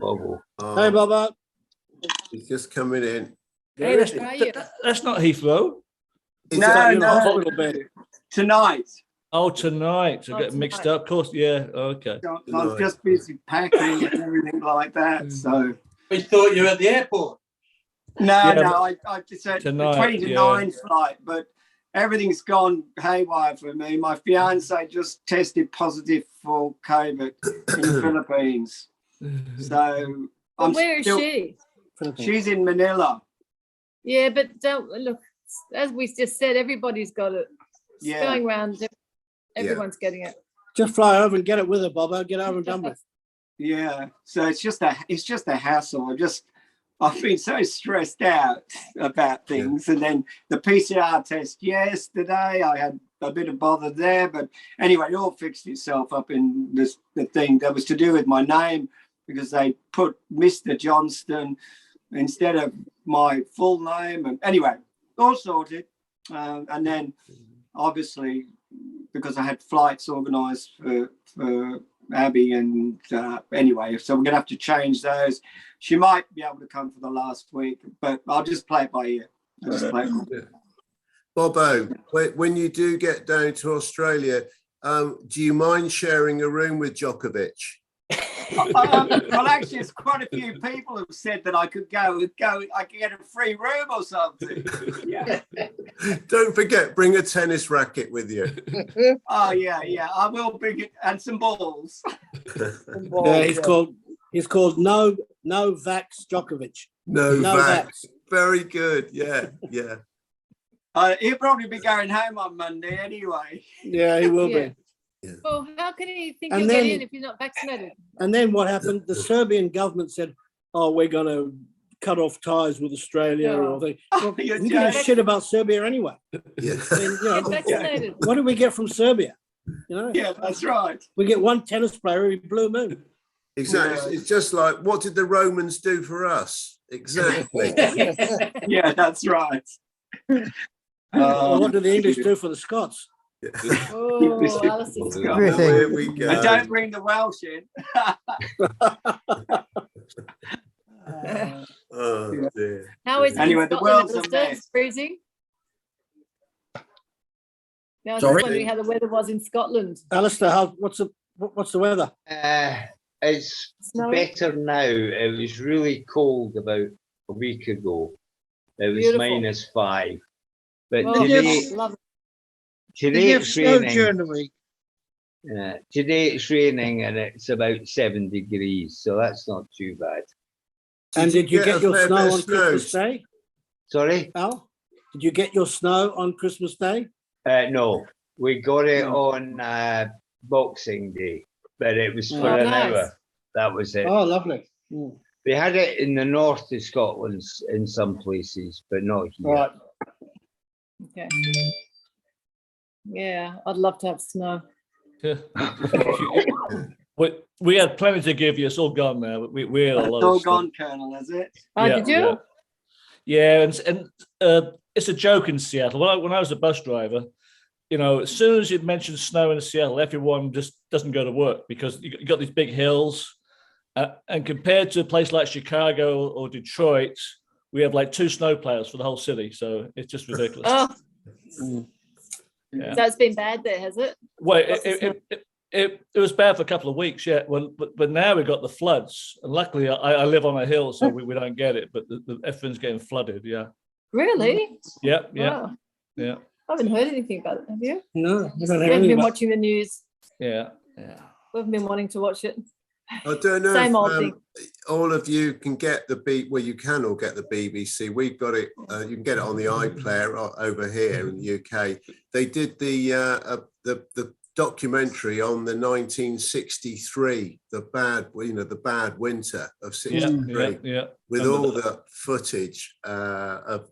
Bubble. Hey, Bobber. He's just coming in. Hey, how are you? That's not Heathrow. Is Got that- you in a hospital bed. Tonight. Oh, tonight. I get mixed up. Of course. Yeah. Okay. So I'm just busy packing and everything like that. So We thought you were at the airport. no, Yeah, I just said the tonight, 20 to 9 flight, but everything's gone haywire for me. My fiance just tested positive for COVID in the Philippines. So But where is she? She's in Manila. Yeah, but don't look. As we just said, everybody's got it. It's Yeah. going around. Everyone's getting it. Just fly over and get it with her, Bobber. Get over and done with. Yeah. So it's just a hassle. I've been so stressed out about things. And then the PCR test yesterday, I had a bit of bother there. But anyway, it all fixed itself up in the thing that was to do with my name, because they put Mr. Johnston instead of my full name. And anyway, all sorted. And then obviously, because I had flights organised for Abby, and anyway, so we're going to have to change those. She might be able to come for the last week, but I'll just play it by ear. Bobo, when you do get down to Australia, do you mind sharing a room with Djokovic? Well, actually, it's quite a few people have said that I could go. I could get a free room or something. Yeah. Don't forget, bring a tennis racket with you. Oh yeah, I will bring it, and some balls. Yeah, he's called No Vax Djokovic. No Vax. vax. Very good. Yeah. He'll probably be going home on Monday anyway. Yeah, he will Yeah. be. Well, how can he think And he'll then- get in if he's not vaccinated? And then what happened? The Serbian government said, "Oh, we're going to cut off ties with Australia." Oh. Or they, Oh, we you're don't give a joking. shit about Serbia anyway. Yeah. I mean, you know, Get vaccinated. what do we get from Serbia? You know, Yeah, that's right. we get one tennis player every blue moon. Exactly. It's just like, what did the Romans do for us? Exactly. Yeah, that's right. Well, what do the English do for the Scots? Oh, Alistair's There There we go. And don't bring the Welsh in. Oh dear. How is it Anyway, in the Scotland? world's a Alistair? mess. It's freezing. Now, I was Sorry? just wondering how the weather was in Scotland. Alistair, what's the weather? It's Snowy? better now. It was really cold about a week ago. It was Beautiful. -5. But Oh, today, love it. today it's raining. during the week. Today it's raining and it's about 7 degrees, so that's not too bad. And did you get a your fair snow bit of on snow? Christmas Day, Sorry? Al? Did you get your snow on Christmas Day? No, we got it No. on Boxing Day, but it was for Oh, an nice. hour. That was it. Oh, lovely. Mm. We had it in the north of Scotland in some places, but not here. All right. Okay. Yeah, I'd love to have snow. Yeah. we had plenty to give you. It's all gone now. We had a It's lot all of stuff. gone, Colonel, is it? Oh, Yeah, did you? Yeah, and it's a joke in Seattle. When I was a bus driver, you know, as soon as you mention snow in Seattle, everyone just doesn't go to work because you got these big hills. And compared to a place like Chicago or Detroit, we have like 2 snowplows for the whole city. So it's just ridiculous. Oh, Yeah. so it's been bad there, has it? Well, Lots of snow. It was bad for a couple of weeks, yeah. Well, but now we got the floods, and luckily I live on a hill, so we don't get it. But everything's getting flooded. Yeah. Really? Yeah. Yeah. Wow. Yeah. I haven't heard anything about it. Have you? No, I don't We have haven't any been about- watching the news. Yeah. Yeah. We haven't been wanting to watch it. I don't know Same old if thing. all of you can get well, you can all get the BBC. We've got it. You can get it on the iPlayer over here in the UK. They did the documentary on the 1963, the bad winter of '63, with all the footage of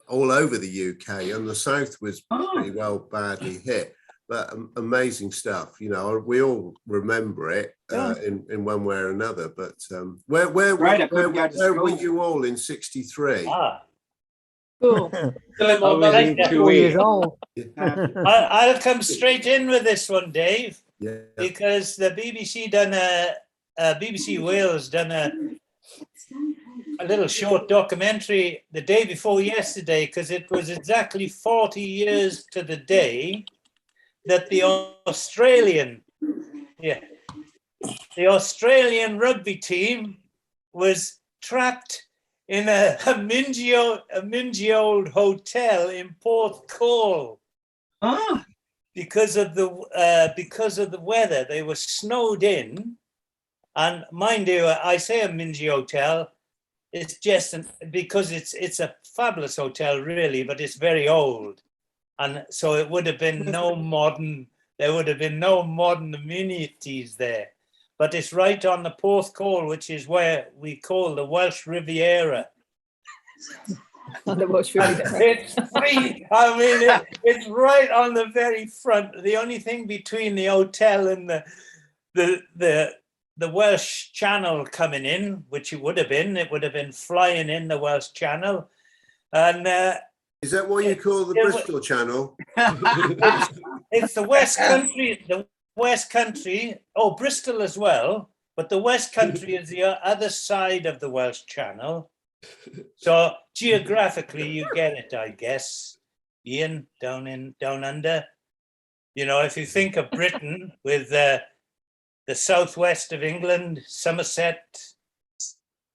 all over the UK, and the South was pretty well badly hit. But amazing stuff, you know. We all remember it in one way or another. But where were you all in '63? Cool. I'll come straight in with this one, Dave. Yeah. Because the BBC BBC Wales done a little short documentary the day before yesterday, because it was exactly 40 years to the day that the Australian rugby team was trapped in a mingy old hotel in Porthcawl. Because of the weather. They were snowed in, and mind you, I say a mingy hotel. It's just because it's a fabulous hotel, really, but it's very old. And so it would have been there would have been no modern amenities there. But it's right on the Porthcawl, which is where we call the Welsh Riviera. The Welsh Riviera. It's free. I mean, it's right on the very front. The only thing between the hotel and the Welsh Channel coming in, which it would have been flying in the Welsh Channel. And is that what you call the Bristol Channel? It's the West Country. The West Country. Oh, Bristol as well. But the West Country is the other side of the Welsh Channel. So geographically, you get it, I guess. Ian, down under. You know, if you think of Britain with the southwest of England, Somerset,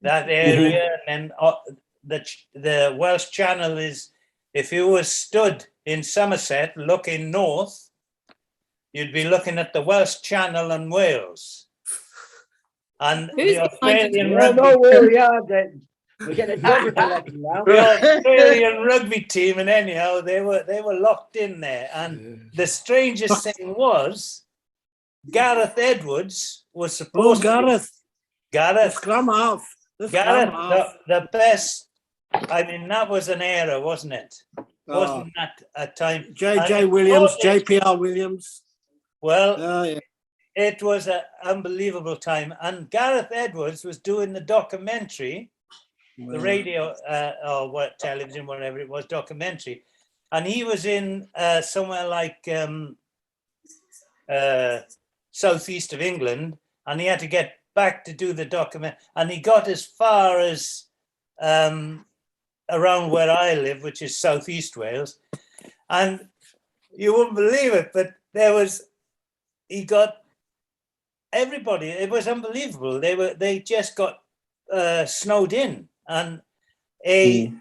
that area, and then the Welsh Channel is. If you were stood in Somerset looking north, you'd be looking at the Welsh Channel and Wales. And the Australian Australian rugby team, and anyhow, they were locked in there. And the strangest thing was, Gareth Edwards was supposed Gareth. Gareth. Gareth, the best. I mean, that was an era, wasn't it? Wasn't that a time? JJ Williams, JPR Williams. Well, it was an unbelievable time. And Gareth Edwards was doing the documentary, the radio or what television, whatever it was, documentary. And he was in somewhere like southeast of England, and he had to get back to do the document. And he got as far as around where I live, which is southeast Wales, and you wouldn't believe it, but he got everybody. It was unbelievable. They just got snowed in, and there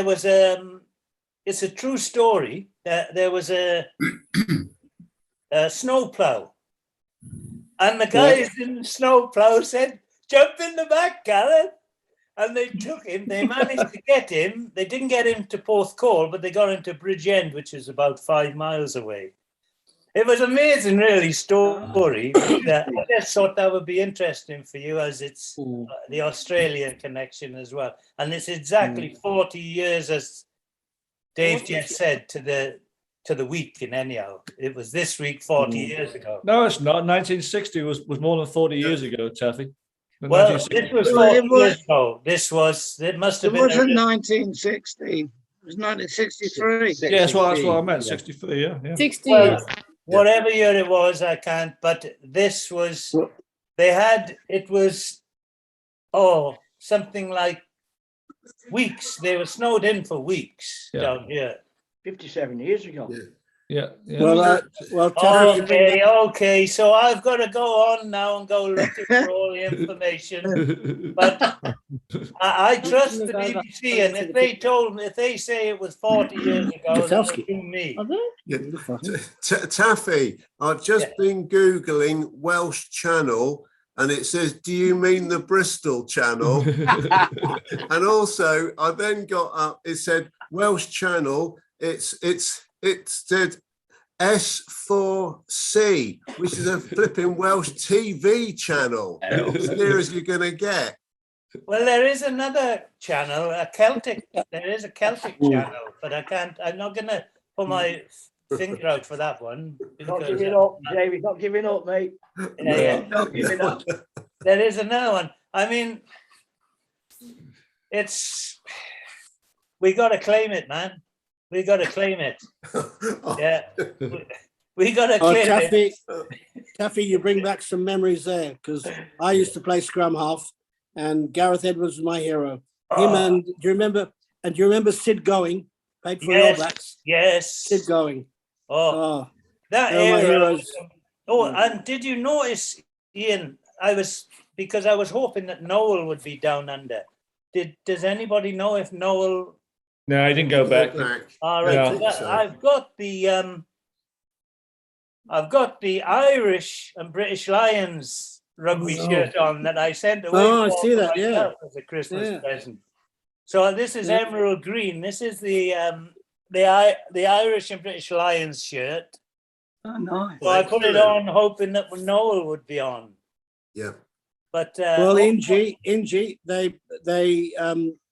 was it's a true story. There was a snowplow, and the guys in the snowplow said, "Jump in the back, Gareth." And they took him. They managed to get him. They didn't get him to Porthcawl, but they got him to Bridgend, which is about 5 miles away. It was amazing, really, story. I just thought that would be interesting for you, as it's the Australian connection as well. And it's exactly 40 years, as Dave just said, to the week. In anyhow, it was this week 40 years ago. No, it's not. 1960 was more than 40 years ago, Taffy. Well, this was 40 years ago. It must have been. It wasn't 1960. It was 1963. Yeah, that's what I meant. 63. Yeah. 60 well, years. Whatever year it was, I can't. But this was. It was. Oh, something like weeks. They were snowed in for weeks down here. 57 years ago. Yeah. Yeah. Well, Taffy, Okay. So I've got to go on now and go looking for all the information. But I trust the BBC, and if they say it was 40 years ago, then they do me. Taffy, I've just been Googling Welsh Channel, and it says, do you mean the Bristol Channel? And also, I then got up, it said Welsh Channel, it said S4C, which is a flipping Welsh TV channel. As near as you're going to get. Well, there is another channel, there is a Celtic channel, but I'm not going to put my finger out for that one. Not giving up, Jamie, not giving up, mate. Yeah. Not giving up. There is another one. I mean, we got to claim it, man. We got to claim it. Yeah. We got to claim it. Taffy, you bring back some memories there, because I used to play scrum half, and Gareth Edwards was my hero. Him and do you remember Sid Going? Played for the All Blacks. Yes. Sid Going. That era. And did you notice, Ian? Because I was hoping that Noel would be down under. Does anybody know if Noel? No, I didn't go back. All right. Yeah. I've got the Irish and British Lions rugby shirt on that I sent away. I see that. Yeah, as a Christmas present. So this is emerald green. This is the Irish and British Lions shirt. Oh, nice. So I put it on hoping that Noel would be on. Yeah. But Ingy, they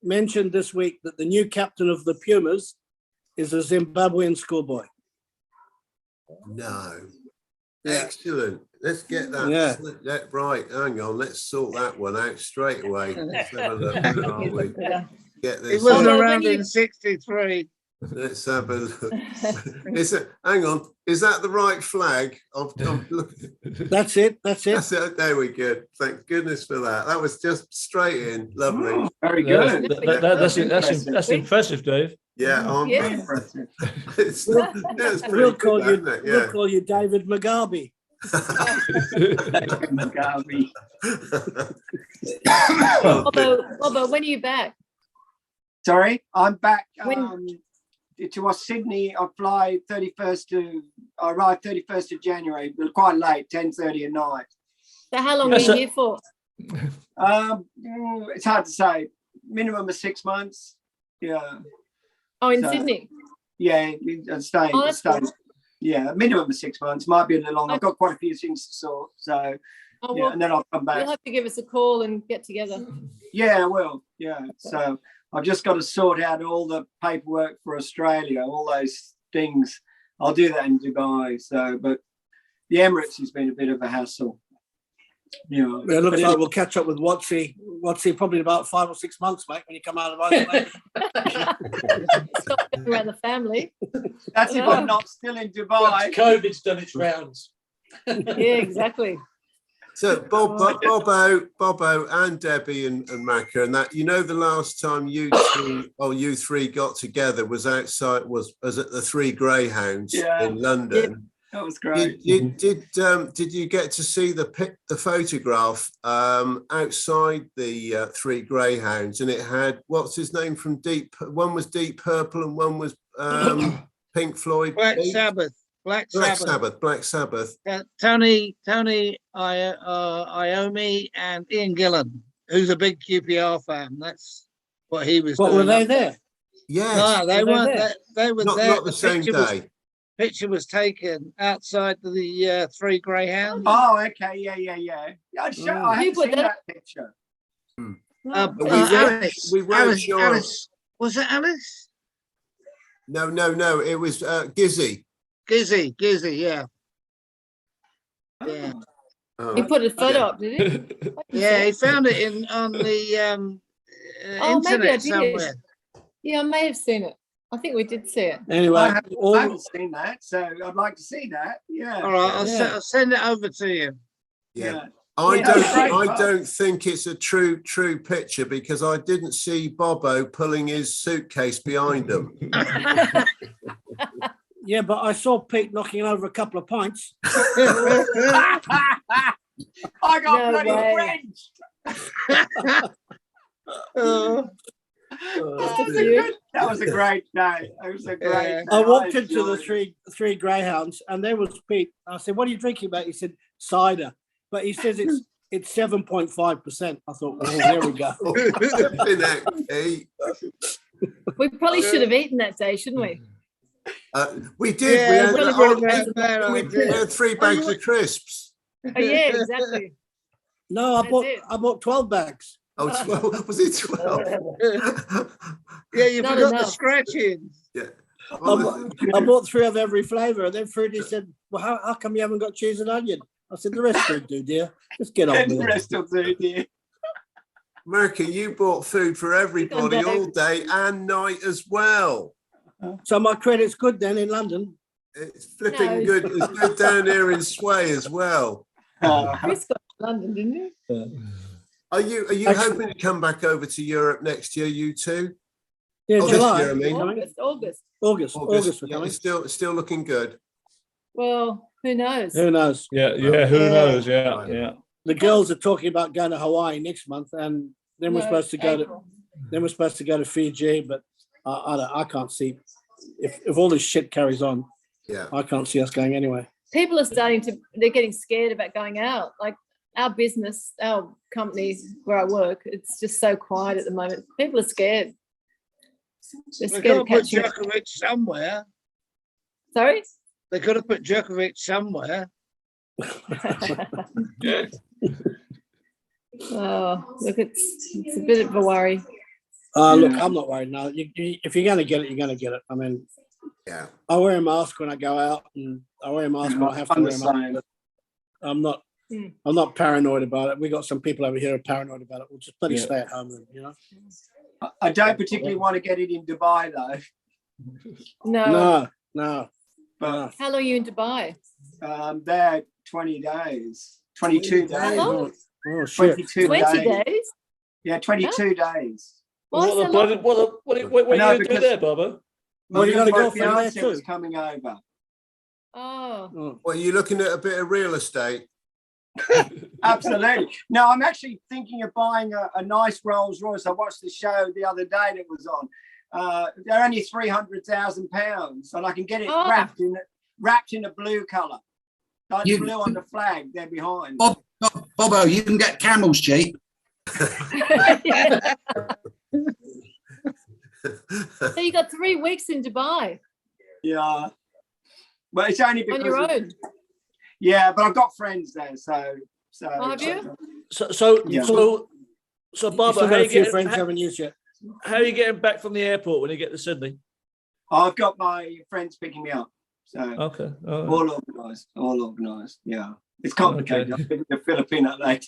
mentioned this week that the new captain of the Pumas is a Zimbabwean schoolboy. No. Excellent. Let's get that right. Hang on, let's sort that one out straight away. Let's have a look. Where are we? Get this. It wasn't around in 63. Let's have a look. Hang on, is that the right flag? That's it. That's it. There we go. Thank goodness for that. That was just straight in. Lovely. Very good. That's impressive, Dave. Yeah, very impressive. We'll call you David Mugabe. Although, when are you back? Sorry, I'm back to Sydney. I arrive 31st of January, but quite late, 10:30 at night. So how long are you here for? It's hard to say. Minimum of 6 months. Yeah. Oh, in Sydney? Yeah, I'm staying. Yeah, minimum of 6 months. Might be a little long. I've got quite a few things to sort. So, and then I'll come back. You'll have to give us a call and get together. Yeah, I will. Yeah. So I've just got to sort out all the paperwork for Australia, all those things. I'll do that in Dubai. So, but the Emirates has been a bit of a hassle. Yeah. It looks like we'll catch up with Watsy probably in about 5 or 6 months, mate, when you come out of isolation. Stop around the family. That's if I'm not still in Dubai. Once COVID's done its rounds. Yeah, exactly. So Bobo and Debbie and Macca and that, the last time you three got together was at the Three Greyhounds in London. Yeah. That was great. Did you get to see the photograph outside the Three Greyhounds? And it had, what's his name from Deep? One was Deep Purple and one was Pink Floyd. Black Sabbath. Black Sabbath. Tony Iommi and Ian Gillan, who's a big QPR fan. That's what he was doing. Were they there? Yes. No, they weren't there. They were there. Not the same day. Picture was taken outside the Three Greyhounds. Oh, okay, yeah. I haven't seen that picture. We weren't sure. Alice. Was it Alice? No. It was Gizzy. Gizzy, yeah. Yeah. Oh, he put a photo up, did he? Yeah, he found it on the internet somewhere. Yeah, I may have seen it. I think we did see it. Anyway, I haven't seen that, so I'd like to see that. Yeah. All right, I'll send it over to you. Yeah. I don't think it's a true picture because I didn't see Bobo pulling his suitcase behind him. Yeah, but I saw Pete knocking over a couple of pints. I got No bloody way. French. Just a few. That was a great day. It was a great day. I walked into the enjoyed three greyhounds, and there was Pete. I said, "What are you drinking, mate?" He said, "Cider," but he says it's 7.5%. I thought, well, there we go. We probably should have eaten that day, shouldn't we? We did. Yeah, we probably had, would've been a bad we idea. had 3 bags of crisps. Oh, yeah, exactly. No, I That's it. bought 12 bags. Oh, 12. Was it 12? Yeah, you Not forgot the enough. scratchings. Yeah. I bought 3 of every flavour, and then Freddie said, "Well, how come you haven't got cheese and onion?" I said, "The rest will do, dear. Just get on it. with The it." rest will do, dear. Murky, you bought food for everybody Dave. all day and night as well. So my credit's good then in London. It's flipping No. good. It's good down here in Sway as well. Chris got to London, didn't you? Are you hoping to come back over to Europe next year, you two? Yeah, Oh, this July. year, I mean. August. August we're Yeah, coming. it's still looking good. Well, who knows? Who knows? Yeah, who knows? Yeah. The girls are talking about going to Hawaii next month, and then we're No, supposed to go to April. Fiji, but I can't see if all this shit carries on. Yeah. I can't see us going anywhere. People are they're getting scared about going out. Like our business, our company where I work, it's just so quiet at the moment. People are scared. They're They scared could of have put catching it. Djokovic somewhere. Sorry? They could have put Djokovic somewhere. Oh, look, it's a bit of a worry. Look, I'm not worried now. If you're going to get it, you're going to get it. I mean, Yeah. I wear a mask when I go out, and I wear a mask when I have to I'm wear the a mask. same. I'm not paranoid about it. We got some people over here who are paranoid about it. We'll just bloody Yeah. stay at home, you know. I don't particularly want to get it in Dubai though. No. No. But How long are you in Dubai? they're 20 days, 22 How days, long? Oh shit. 22 20 days. days? Yeah, 22 days. Why so long? What are you I know, going to do because- there, Bubba? Well, you got to My go from there fiance was too. coming over. Oh, Well, are you looking at a bit of real estate? Absolutely. No, I'm actually thinking of buying a nice Rolls Royce. I watched the show the other day that was on. They're only £300,000, and I can get it Oh. wrapped in a blue colour, like the You- blue on the flag there behind. Bobo, you can get camels cheap. so you got 3 weeks in Dubai Yeah, but it's only because on your of- own. yeah, but I've got friends there, so Oh, have you? So Yeah. Bubba, You still how got are a you few getting, friends haven't used yet. how are you getting back from the airport when you get to Sydney? I've got my friends picking me up, so Okay. all organised. Yeah, it's complicated. Okay. I'll pick the Filipino later.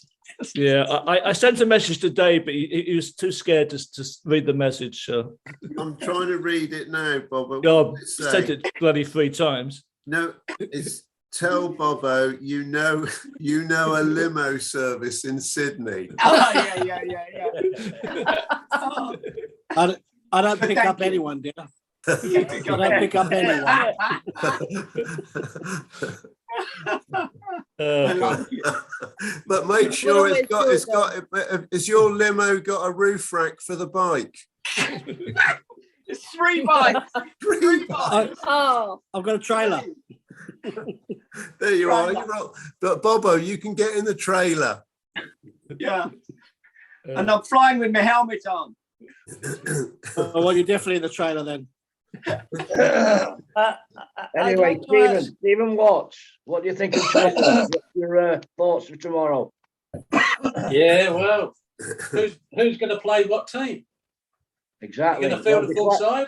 Yeah, I sent a message to Dave, but he was too scared to read the message. So I'm trying to read it now, Bob. What God, does it say? sent it bloody 3 times. No, it's tell Bobo you know a limo service in Sydney. Oh yeah. Oh, I don't pick Thank up you. anyone, dear. you pick I don't pick up anyone. But make sure always it's do got is your limo got a roof rack for the bike? It's 3 bikes. 3 bikes. Oh, I've got a trailer. There you are. You're right. But Bobo, you can get in the trailer. Yeah, and I'm flying with my helmet on. Oh, well, you're definitely in the trailer then. Anyway, Stephen Watts, what do you think of tomorrow? What's your thoughts for tomorrow? Yeah, well, who's going to play what team? Exactly. Going to field Well, a full side?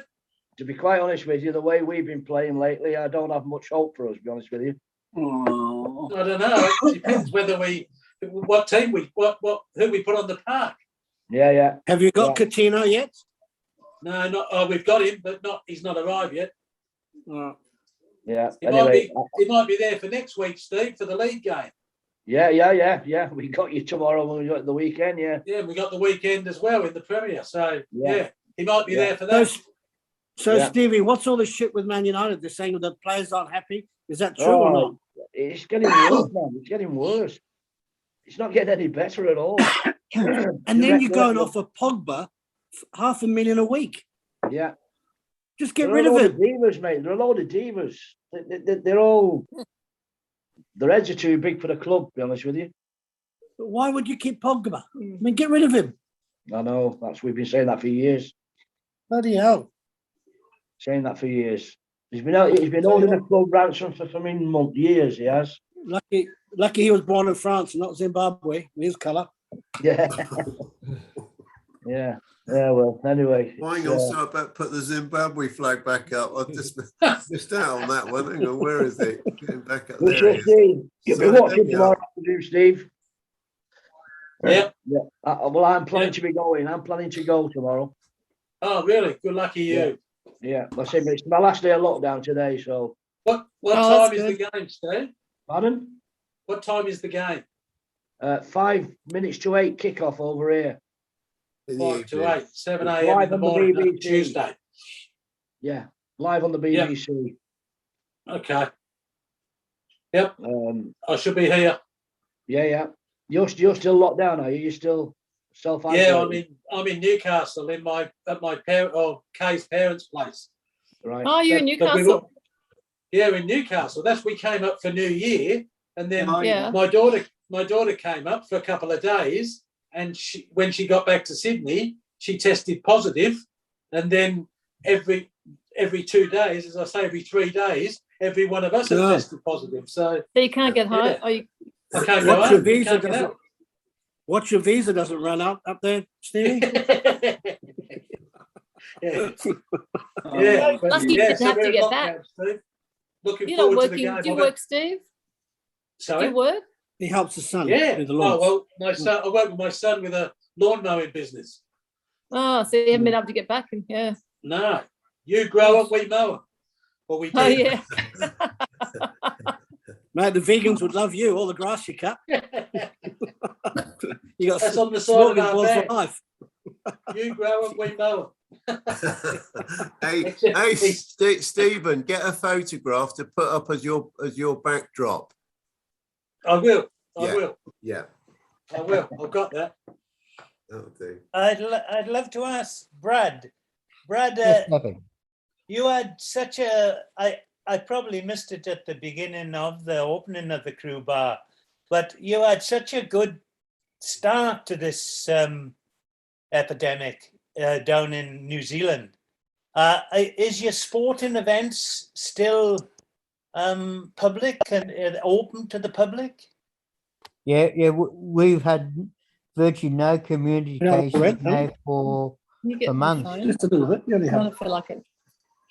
to be quite honest with you, the way we've been playing lately, I don't have much hope for us, to be honest with you. Oh. I don't know. It depends whether what team who we put on the park. Yeah. Have you got Yeah. Coutinho yet? No, not. Oh, we've got him, but he's not arrived yet. Oh, Yeah. He Anyway, might be there for next week, Steve, for the league game. yeah. We got you tomorrow when we got the weekend, yeah. Yeah, we got the weekend as well in the Premier. So Yeah. yeah, he might be Yeah. there for that. So, Yeah. Stevie, what's all this shit with Man United? They're saying the players aren't happy. Is that true or not? It's getting worse, man. It's getting worse. It's not getting any better at all. And then you're going off of Pogba, $500,000 a week. Yeah. Just get They're rid a of load him. divas, mate. They're a load of divas. They're all. Their heads are too big for the club, to be honest with you. But why would you keep Pogba? I mean, get rid of him. I know. We've been saying that for years. Bloody hell. Saying that for years. He's been holding the club ransom for years. He has. Lucky he was born in France and not Zimbabwe. His colour. Yeah. Yeah. Yeah. Well, anyway. Hang on, so I better put the Zimbabwe flag back up. I've just missed out on that one. Hang on, where is it? Getting back up What's there. your Steve? You'll be watching tomorrow afternoon, Steve. Yeah. Yeah. Well, I'm planning to be going. I'm planning to go tomorrow. Oh, really? Good lucky you. Yeah. I say it's my last day of lockdown today. So. What Oh, time is the game, Steve? Pardon? What time is the game? 5 minutes to 8 kickoff over here. 5 to 8, 7 It's a.m. live in the on the morning, BBC. Tuesday. Yeah, live on the BBC. Okay. Yep. I should be here. Yeah. You're still locked down, are you? You're still self-isolated? Yeah, I'm in Newcastle at my Kay's parents' place. Right. Oh, you're in Newcastle. In Newcastle. We came up for New Year, and then Yeah. my daughter came up for a couple of days, and when she got back to Sydney, she tested positive, and then every 2 days, as I say, every 3 days, every one of us have tested positive. So you can't get home. Yeah. Oh, you, I can't go home. What's your visa doesn't run out up there, Stevie? Yeah. Lucky you didn't have to get back. Looking You're not forward to the working. game. Do you work, Steve? Sorry? Do you work? He helps his son. Yeah. With the lawns. Well, my son. I work with my son with a lawn mowing business. Oh, so you haven't been able to get back. Yeah. No, you grow up, we mow 'em. Or we do. Oh, yeah. Mate, the vegans would love you, all the grass you cut. You got That's on the side of our for bed. life. You grow up, we mow 'em. hey, Stephen, get a photograph to put up as your backdrop. I will. Yeah. I will. I've got that. That'll do. I'd love to ask Brad. Brad, Yes, Kevin. you had such a I probably missed it at the beginning of the opening of the Crew Bar, but you had such a good start to this epidemic down in New Zealand. Is your sporting events still public and open to the public? Yeah. We've had virtually no community Yeah, cases correct, now for You get a the month. phone. Just a little bit. You only I have don't feel like it.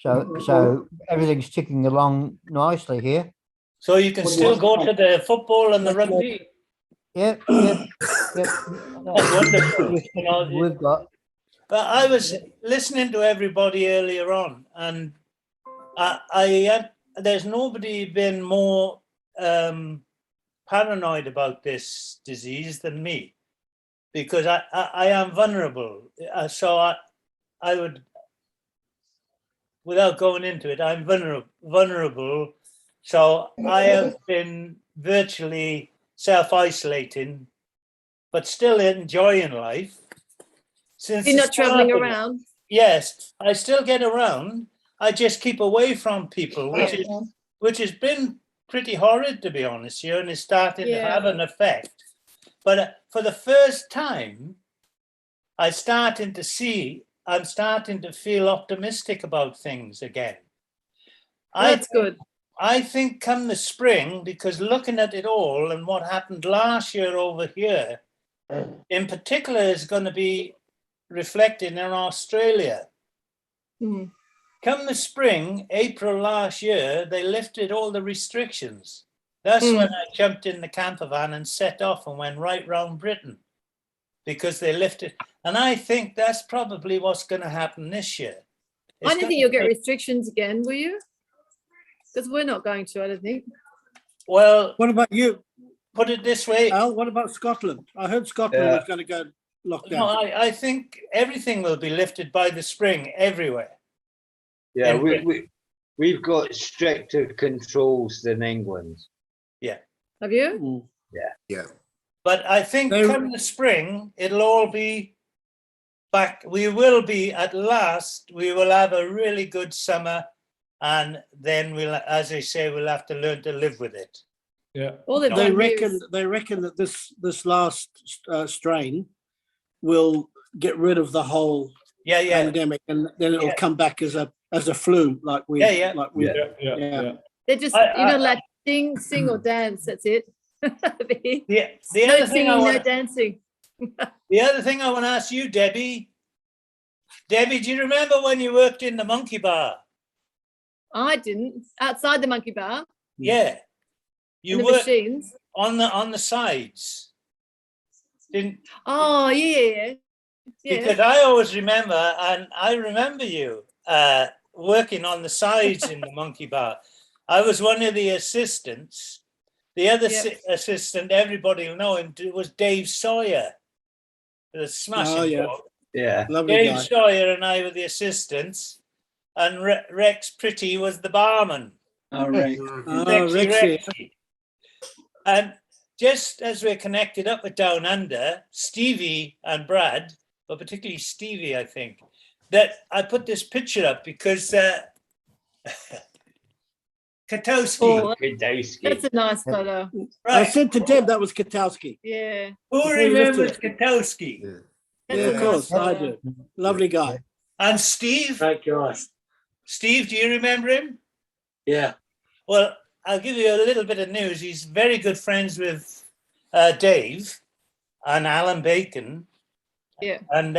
So everything's ticking along nicely here. So you can still go to the football and the rugby. Yep. That's wonderful. We've got. But I was listening to everybody earlier on, and there's nobody been more paranoid about this disease than me, because I am vulnerable. So I would, without going into it, I'm vulnerable. So I have been virtually self-isolating, but still enjoying life. Since You're the not traveling start of it. around. Yes, I still get around. I just keep away from people, which has been pretty horrid, to be honest here, and is starting to have an effect. But for the first time, I'm starting to feel optimistic about things again. That's good. I think come the spring, because looking at it all and what happened last year over here, in particular, is going to be reflected in Australia. Mm. Come the spring, April last year, they lifted all the restrictions. That's when I jumped in the camper van and set off and went right round Britain, because they lifted. And I think that's probably what's going to happen this year. I don't think you'll get restrictions again, will you? Because we're not going to, I don't think. Well, what about you? Put it this way. Al, what about Scotland? I heard Scotland was going to go lockdown. No, I think everything will be lifted by the spring everywhere. Yeah, in we've got stricter controls than England. Yeah. Have you? Yeah. But I think They- come the spring, it'll all be back. We will be at last. We will have a really good summer, and then we'll, as I say, we'll have to learn to live with it. Yeah. All they've They done here reckon is- that this last strain will get rid of the whole Yeah, yeah, pandemic, and then it'll Yeah. come back as a flu, like we, Yeah, yeah. like we. Yeah. they're just you're not allowed to sing or dance. That's it. The No other thing I singing, no want, dancing. the other thing I want to ask you, Debbie. Debbie, do you remember when you worked in the monkey bar? I didn't. Outside the monkey bar, Yeah, in you the worked machines. on the sides. Didn't Oh yeah. because I always remember, and I remember you working on the sides in the monkey bar. I was one of the assistants. The other assistant, everybody will know him, was Dave Sawyer, the smashing Oh, yeah. dog. Yeah. Lovely Dave guy. Sawyer and I were the assistants, and Rex Pretty was the barman. All right. Oh, Rexy, Rexy. Rexy. And just as we're connected up with Down Under, Stevie and Brad, but particularly Stevie, I think, that I put this picture up because Katowski, Oh, Kadowski. that's a nice photo. I right? said to Deb that was Katowski. Yeah. Who before you remembers lifted Katowski? Yeah. That's Yeah, a of nice course, I photo. do. Lovely guy. And Steve? Great guy. Steve, do you remember him? Yeah. Well, I'll give you a little bit of news. He's very good friends with Dave and Alan Bacon. Yeah. And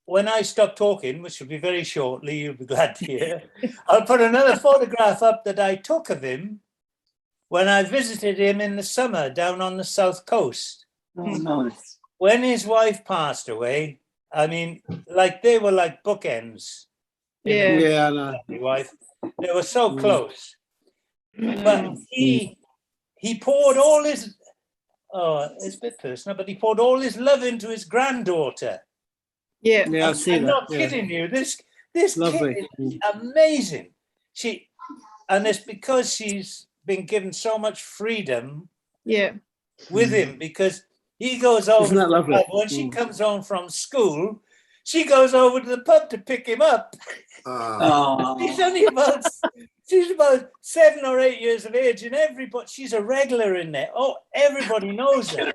when I stop talking, which will be very shortly, you'll be glad to hear, I'll put another photograph up that I took of him when I visited him in the summer down on the south coast. Oh, nice. When his wife passed away, I mean, like they were like bookends. Yeah. Yeah, I know. My wife, they were so close. But he poured all his, it's a bit personal, but he poured all his love into his granddaughter. Yeah. Yeah, I see I'm that. not Yeah. kidding you. This Lovely. kid is amazing. And it's because she's been given so much freedom Yeah. with him, because he goes over Isn't that to the lovely? pub. When she comes home from school, she goes over to the pub to pick him up. Oh, She's about 7 or 8 years of age, and she's a regular in there. Oh, everybody knows her.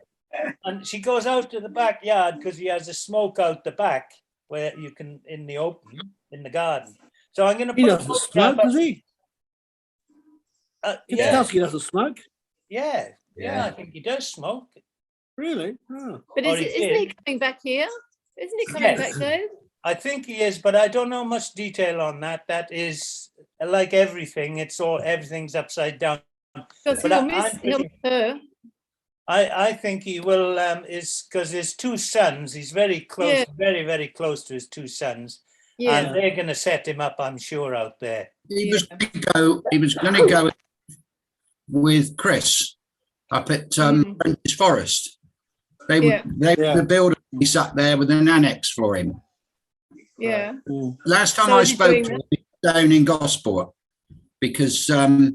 And she goes out to the backyard because he has a smoke out the back where you can, in the open, in the garden. So I'm going to He put a doesn't photograph smoke, does he? yeah, Katowski doesn't smoke. yeah, Yeah. I think he does smoke. Really? Oh. But Or isn't he he did. coming back here? Isn't he coming Yes. back, Dave? I think he is, but I don't know much detail on that. That is like everything; everything's upside down. Because But he'll miss her. I think he will. Is because his two sons. He's very close, Yeah. very very close to his two sons, Yeah. and they're going to set him up, I'm sure, out there. He was going to go with Chris up at Prentice Forest. They Yeah. were building a place up there with an annex for him. Yeah. Last time So I is he spoke doing to him, he was down in Gosport because I've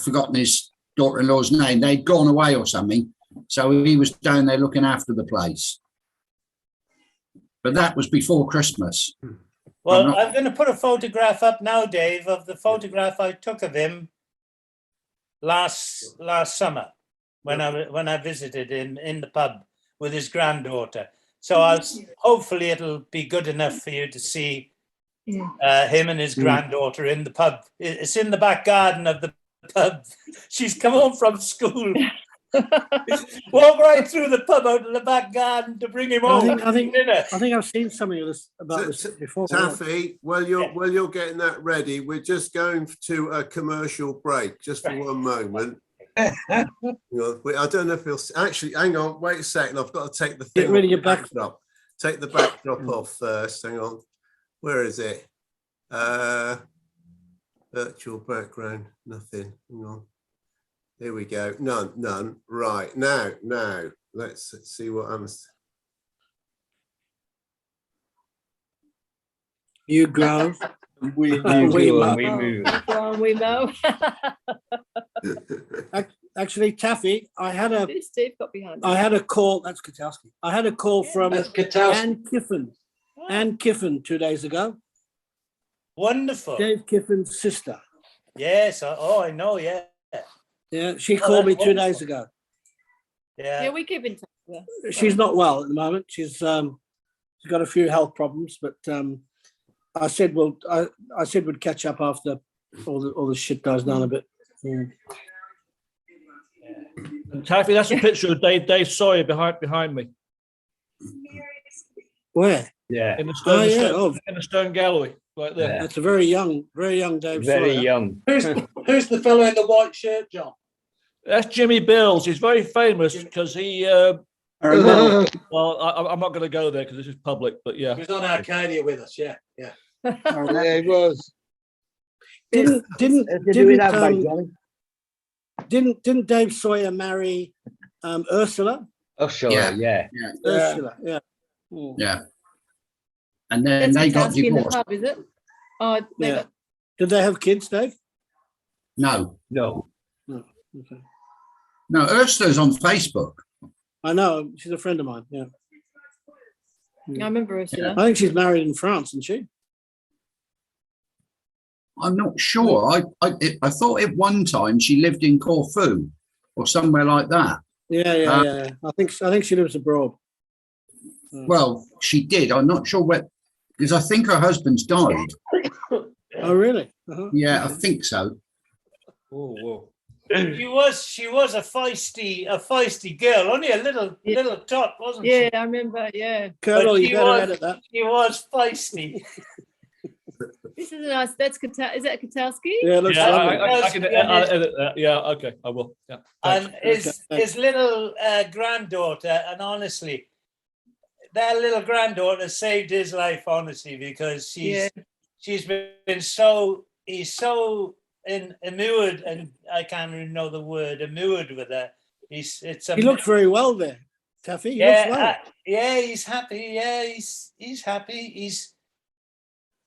forgotten his daughter-in-law's name. They'd gone away or something, so he was down there looking after the place. But that was before Christmas. Well, I'm going to put a photograph up now, Dave, of the photograph I took of him last summer when I visited in the pub with his granddaughter. So hopefully it'll be good enough for you to see him and his granddaughter in the pub. It's in the back garden of the pub. She's come home from school. Walk right through the pub out to the back garden to bring him home. I think dinner. I think I've seen something of this about this before. Taffy, while you're getting that ready, we're just going to a commercial break, just for one moment. I don't know if you'll actually hang on. Wait a second. I've got to take the thing. Get rid of your backdrop. Take the backdrop off first. Hang on. Where is it? Virtual background. Nothing. Hang on. Here we go. None. Right now. Let's see what happens. You grow. We We go mow. and we move. We know. Actually, Taffy, I had a Steve got behind. call. That's Katowski. I had a call from That's Katowski. Anne Kiffin. Anne Kiffin 2 days ago. Wonderful. Dave Kiffin's sister. Yes. I know. Yeah. Yeah, she called me that's 2 days ago. Yeah. Yeah, we keep in touch with her. She's not well at the moment. She's got a few health problems, but I said we'd catch up after all the shit dies down a bit. Yeah. And Taffy, that's a picture of Dave Sawyer behind me Where? Yeah. in the stone, Oh, yeah. Oh, in the stone gallery, right there. Yeah. that's a very young Dave Very Sawyer. young. Who's the fellow in the white shirt, John? That's Jimmy Bills. He's very famous because he. I remember. Well, I'm not going to go there because this is public, but yeah. He was on Arcadia with us. Yeah. Yeah, it was. Did we have by Johnny? Didn't Dave Sawyer marry Ursula? Ursula, yeah. Ursula, yeah. Yeah. And then That's they got Katowski in the divorced. pub, is it? Oh, they Yeah. got, Did they have kids, Dave? No, No. Okay. no, Ursula's on Facebook. I know. She's a friend of mine. Yeah. I remember Ursula. I think she's married in France, isn't she? I'm not sure. I thought at one time she lived in Corfu or somewhere like that. Yeah. I think she lives abroad. Well, she did. I'm not sure where, because I think her husband's died. Oh, really? Uh-huh. Yeah, I think so. Oh, whoa. She was a feisty girl, only a little tot, wasn't she? Yeah, I remember. Yeah. Colonel, But you she better was- edit that. She was feisty. This is a nice. That's is that Katowski? Yeah, it looks Yeah, lovely. I can I'll edit that. Yeah, okay, I will. Yeah. And Thanks. his little granddaughter, and honestly, that little granddaughter saved his life, honestly, because he's so immured, and I can't even know the word, immured with her. He looks very well there, Taffy. He looks well. He's happy. Yeah, he's happy.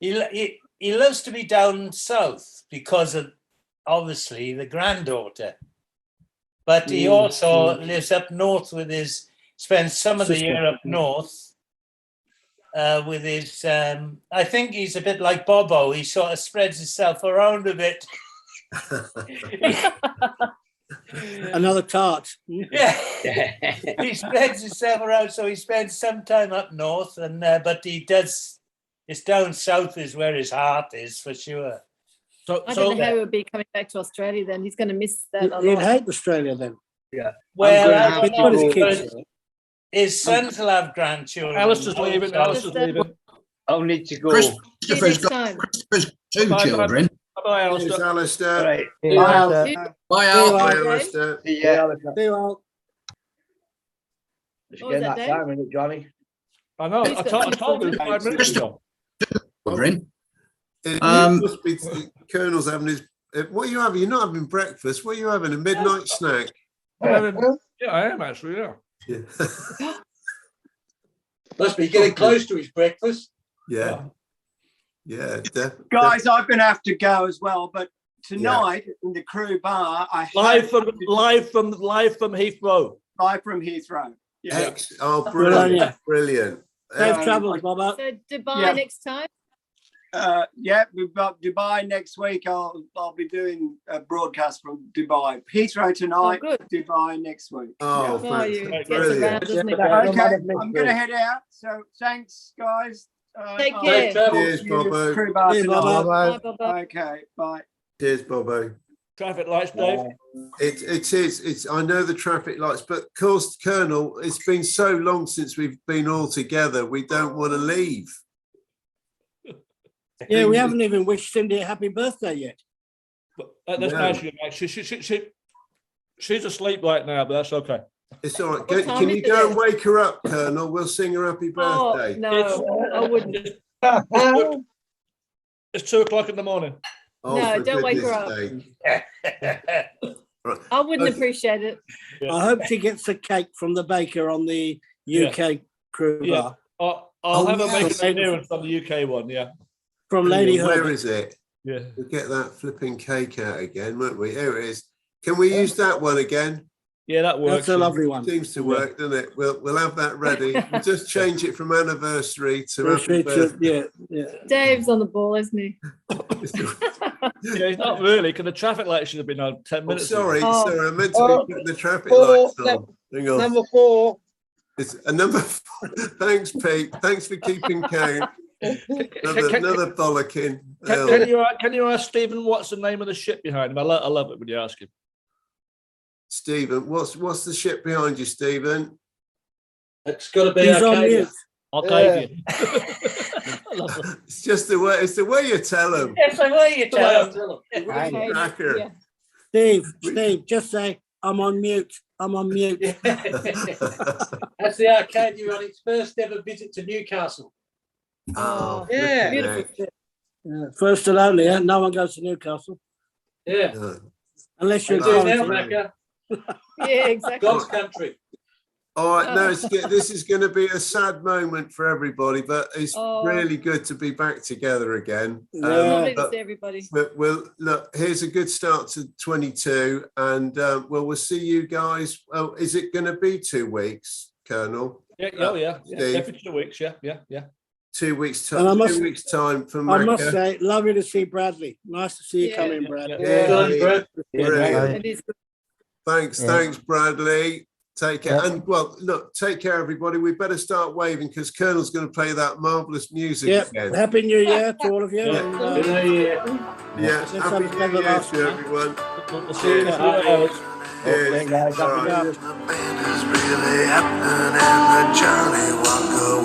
He loves to be down south because of obviously the granddaughter, but he also lives up north with spends some of the year up north with his. I think he's a bit like Bobo. He sort of spreads himself around a bit. Another tart. Yeah, he spreads himself around, so he spends some time up north, and but he does. It's down south is where his heart is for sure. So, I don't know how he would be coming back to Australia then. He's going to miss that a He'd lot. hate Australia then. Yeah. Well, I'm I gonna don't have to know, Put his but kids. his sons will have grandchildren. Alistair's leaving. Also. Alistair's leaving. I'll need to go. Christopher's got time. Christopher's two Bye, bye. children. Bye, Cheers, Alistair. Alistair. Right. Bye, Alistair. Bye, See you, Al. Bye, Al. Alistair. See Yeah, ya. See you all. Just What was getting that, that Dave? time, isn't it, Johnny? I know. He's I got told him two 5 minutes ago. Children. It Um, must be the Colonel's having his. What are you having? You're not having breakfast. What are you having? A midnight snack? Yeah, I am actually. Yeah. Yeah. Must be getting close to his breakfast. Yeah. Yeah. Guys, I'm going to have to go as well. But tonight in the crew bar, I Live hope from Heathrow. live from Heathrow. Yeah. Oh, Good on brilliant. you. Brilliant. Safe Um, travels, Bobo. So Dubai Yeah. next time. Yeah, we've got Dubai next week. I'll be doing a broadcast from Dubai. Heathrow tonight, Oh, good. Dubai next week. Oh, Oh, you fantastic. gets around, Brilliant. doesn't it? Yeah. Yeah. Okay, I'm going to head out. So thanks, guys. Take I'll care. Safe travel. Cheers, see you at Bobo. Crew bar See you, Bobo. tonight. Bye. Bye, bye. Okay, bye. Cheers, Bobo. Traffic lights, Dave. It is. It's. I know the traffic lights, but of course, Colonel, it's been so long since we've been all together. We don't want to leave. Yeah, we haven't even wished Cindy a happy birthday yet. But that's No. nice of you, mate. She's asleep right now, but that's okay. It's all right. What Go, time can is you it go then? and wake her up, Colonel? We'll sing her happy Oh birthday. no, I wouldn't. It's 2 o'clock in the morning. Oh, No, for don't wake her goodness up. sake. Right. I wouldn't Okay. appreciate it. Yeah. I hope she gets the cake from the baker on the UK crew Yeah. bar. I'll Oh, have her yes. make an appearance on the UK one. Yeah. from Lady Where Herbert. is it? Yeah. We'll get that flipping cake out again, won't we? Here it is. Can we use that one again? Yeah, that works. That's a lovely one. Seems to work, doesn't it? We'll have that ready. We'll just change it from anniversary to happy birthday. Yeah. Dave's on the ball, isn't he? Yeah, it's not really, because the traffic light should have been on 10 minutes ago. Sorry, Oh. sorry. I meant to be putting the traffic lights on. Hang on. Number 4. It's a number 4. Thanks, Pete. Thanks for keeping count. Another bollocking. Can you ask Stephen what's the name of the ship behind him? I love it when you ask him. Stephen, what's the ship behind you, Stephen? It's got to be He's on Arcadia. mute. Arcadia. It's just the way. It's the way you tell him. Yes, I will you tell him. Cracker. Yeah. Steve, just say, I'm on mute. I'm on mute. That's the Arcadia on its first ever visit to Newcastle. Oh, Yeah. flipping heck. Yeah, first and only, yeah? No one goes to Newcastle. Yeah. No. Unless They you're do now, quarantined. Macca. Yeah, exactly. God's country. All right, no, this is going to be a sad moment for everybody, but it's Oh. really good to be back together again. Yeah. Lovely to but see everybody. we'll look. Here's a good start to 22, and we'll see you guys. Oh, is it going to be 2 weeks, Colonel? Yeah, oh yeah. Steve? Every 2 weeks, yeah. 2 weeks And time. I must- 2 weeks time from I must Macca. say, lovely to see Bradley. Nice to see you Yeah. come in, Bradley. Yeah, Done, Brad. brilliant. It is good. Thanks, Yeah. thanks, Bradley. Take care. Yeah. And well, look, take care, everybody. We better start waving because Colonel's going to play that marvelous music Yep. again. Happy New Year to all of you. Yeah. And, Good idea. Yeah, Let's happy have New another Year last to one. everyone. We'll see you in a few hours. Cheers. guys. Bye. Happy New Year. The band is really happening and the Johnny Walker